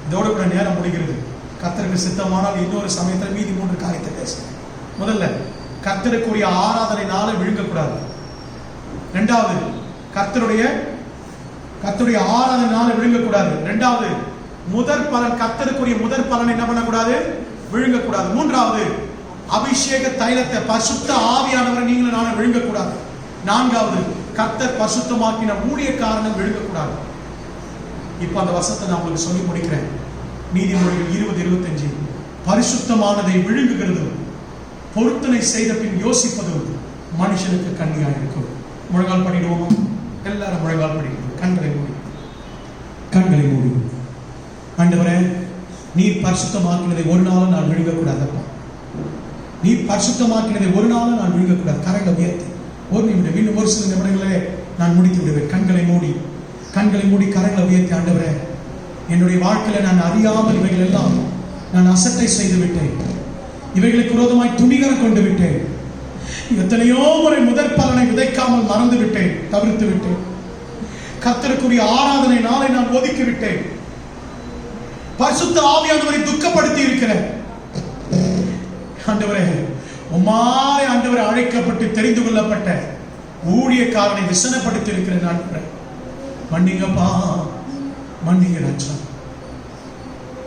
B: இதோடு கூட நேரம் முடிகிறது. கர்த்தருக்கு சித்தமானால் இன்னொரு சமயத்தில் மீதி 3 காரியத்தை பேசுகிறேன். முதல்ல, கர்த்தருக்குரிய ஆராதனை நாளை விழுங்கக்கூடாது. 2வது, கர்த்தருடைய ஆராதனை நாளை விழுங்கக்கூடாது. 2வது, முதற் பலன், கர்த்தருக்குரிய முதற் பலனை என்ன பண்ணக்கூடாது? விழுங்கக்கூடாது. 3வது, அபிஷேக தைலத்தை, பரிசுத்த ஆவியானவரை நீங்களும் நானும் விழுங்கக்கூடாது. 4வது, கர்த்தர் பரிசுத்தமாக்கின ஊழியக்காரனை விழுங்கக்கூடாது. இப்ப அந்த வசனத்தை நான் உங்களுக்கு சொல்லி முடிக்கிறேன். நீதிமொழிகள் 20:25, பரிசுத்தமானதை விழுங்குகிறது, பொருத்தனை செய்த பின் யோசிப்பது மனுஷனுக்கு கண்ணியாக இருக்கும். முழங்கால் பண்ணிடுவோமா? எல்லாரும் முழங்கால் பண்ணிடுவோம். கண்களை மூடி. ஆண்டவரே, நீர் பரிசுத்தமாக்கினதை ஒரு நாளும் நான் விழுங்கக்கூடாதப்பா. நீர் பரிசுத்தமாக்கினதை ஒரு நாளும் நான் விழுங்கக்கூடாது. கரங்களை உயர்த்தி ஒரு நிமிடம், இன்னும் ஒரு சில நிமிடங்களே நான் முடித்து விடுவேன். கண்களை மூடி கரங்களை உயர்த்தி, ஆண்டவரே
A: என்னுடைய வாழ்க்கையில நான் அறியாமல் இவைகள் எல்லாம் நான் அசட்டை செய்து விட்டேன். இவைகளுக்கு விரோதமாய் துணிகரம் கொண்டு விட்டேன். எத்தனையோ முறை முதற் பலனை விதைக்காமல் மறந்து விட்டேன், தவிர்த்து விட்டேன். கர்த்தருக்குரிய ஆராதனை நாளை நான் ஒதுக்கி விட்டேன். பரிசுத்த ஆவியானவரை துக்கப்படுத்தி இருக்கிறேன். ஆண்டவரே, உம்மாலே ஆண்டவரை அழைக்கப்பட்டு தெரிந்து கொள்ளப்பட்ட ஊழியக்காரனை விசனப்படுத்தி இருக்கிறேன். ஆண்டவரே மன்னிங்கப்பா, மன்னிங்க ராஜா.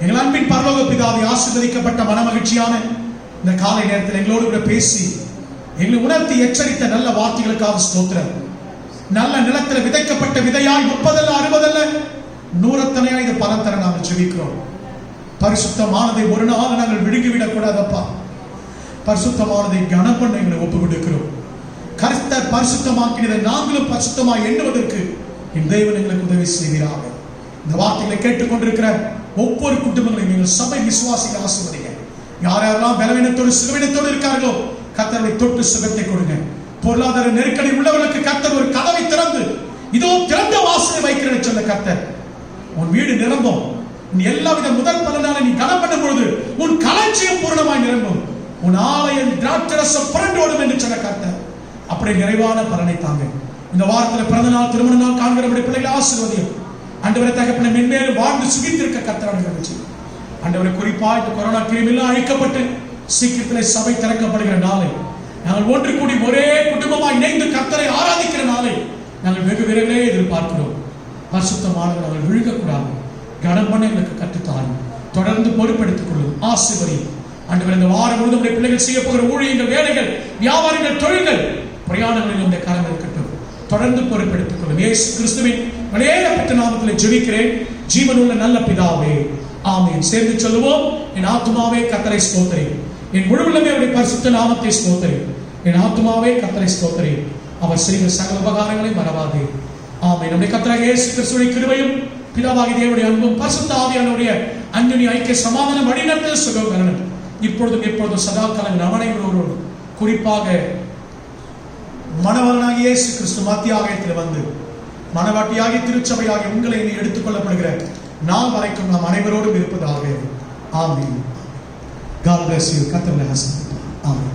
A: எங்கள் அன்பின் பரலோக பிதாவை, ஆசீர்வதிக்கப்பட்ட மனமகிழ்ச்சியான இந்த காலை நேரத்தில் எங்களோடு கூட பேசி எங்களை உணர்த்தி எச்சரித்த நல்ல வார்த்தைகளுக்காக ஸ்தோத்திரம். நல்ல நிலத்தில் விதைக்கப்பட்ட விதையாய் 30 அல்ல 60 அல்ல 100 இது பலன் தர நாங்கள் ஜெபிக்கிறோம். பரிசுத்தமானதை ஒரு நாள் நாங்கள் விழுங்கிவிடக் கூடாதப்பா. பரிசுத்தமானதை கனம் பண்ண எங்களை ஒப்பு கொடுக்கிறோம். கர்த்தர் பரிசுத்தமாக்கினதை நாங்களும் பரிசுத்தமாய் எண்ணுவதற்கு என் தேவன் எங்களுக்கு உதவி செய்வீராக. இந்த வார்த்தைகளை கேட்டுக்கொண்டிருக்கிற ஒவ்வொரு குடும்பங்களையும் நீங்கள் சபை விசுவாசிகள் ஆசீர்வதிங்க. யாரெல்லாம் பலவீனத்தோடு சுகவீனத்தோடு இருக்கார்களோ கர்த்தரை தொட்டு சுகத்தை கொடுங்க. பொருளாதார நெருக்கடி உள்ளவர்களுக்கு கர்த்தர் ஒரு கதவை திறந்து, இதோ திறந்த வாசலை வைக்கிறேன்னு சொல்ல கர்த்தர் உன் வீடு நிரம்பும். நீ எல்லாவித முதல் பலனால நீ கனம் பண்ணும் பொழுது உன் களஞ்சியம் பூர்ணமாய் நிரம்பும். உன் ஆலயம் திராட்சரசம் புரண்டோடும் என்று சொன்ன கர்த்தர் அப்படி நிறைவான பலனை தாங்க. இந்த வாரத்தில் பிறந்த நாள், திருமண நாள் காண்கிற பிள்ளைகளை ஆசீர்வதியும். ஆண்டவரை தகப்பனை மென்மேலும் வாழ்ந்து சுகித்திருக்க கர்த்தர் நிகழ்ச்சி. ஆண்டவரை குறிப்பா இந்த கொரோனா கிருமியெல்லாம் அழிக்கப்பட்டு சீக்கிரத்தில் சபை திறக்கப்படுகிற நாளை நாங்கள் ஒன்று கூடி ஒரே குடும்பமாய் இணைந்து கர்த்தரை ஆராதிக்கிற நாளை நாங்கள் வெகு விரைவிலே எதிர்பார்க்கிறோம். பரிசுத்தமானவர்கள் நாங்கள் விழுகக்கூடாது. கனம் பண்ண எங்களுக்கு கற்றுத்தாரும். தொடர்ந்து பொறுப்பெடுத்துக் கொள்ளும். ஆசீர்வதியும். ஆண்டவர் இந்த வாரம் முழுவதும் பிள்ளைகள் செய்ய போகிற ஊழியங்கள், வேலைகள், வியாபாரங்கள், தொழில்கள், பிரயாணங்களில் உடைய கரம் இருக்கட்டும். தொடர்ந்து பொறுப்பெடுத்துக் கொள்ளும். இயேசு கிறிஸ்துவின் விலையேறப்பட்ட நாமத்தில் ஜெபிக்கிறேன் ஜீவனுள்ள நல்ல பிதாவே, ஆமென். சேர்ந்து சொல்லுவோம். என் ஆத்துமாவே கர்த்தரை ஸ்தோத்திரி, என் முழு உள்ளமே அவருடைய பரிசுத்த நாமத்தை ஸ்தோத்திரி. என் ஆத்துமாவே கர்த்தரை ஸ்தோத்திரி, அவர் செய்த சகல உபகாரங்களை மறவாதே. ஆமென். நம்முடைய கர்த்தராகிய இயேசு கிறிஸ்துவின் கிருபையும் பிதாவாகிய தேவனுடைய அன்பும் பரிசுத்த ஆவியானவருடைய அன்யோன்ய ஐக்கிய சமாதானம் வழிநடத்தல் சுகவீனம் இப்பொழுதும் எப்பொழுதும் சதா காலம் அனைவரோடு, குறிப்பாக மணவாளனாகிய இயேசு கிறிஸ்து மத்திய ஆலயத்தில் வந்து மணவாட்டியாகிய திருச்சபையாகிய உங்களை எடுத்துக் கொள்ளப்படுகிற நாள் வரைக்கும் நாம் அனைவரோடும் இருப்பதாக. ஆமென். God bless you. கர்த்தர் உங்களை ஆசீர்வதிப்பார். ஆமென்.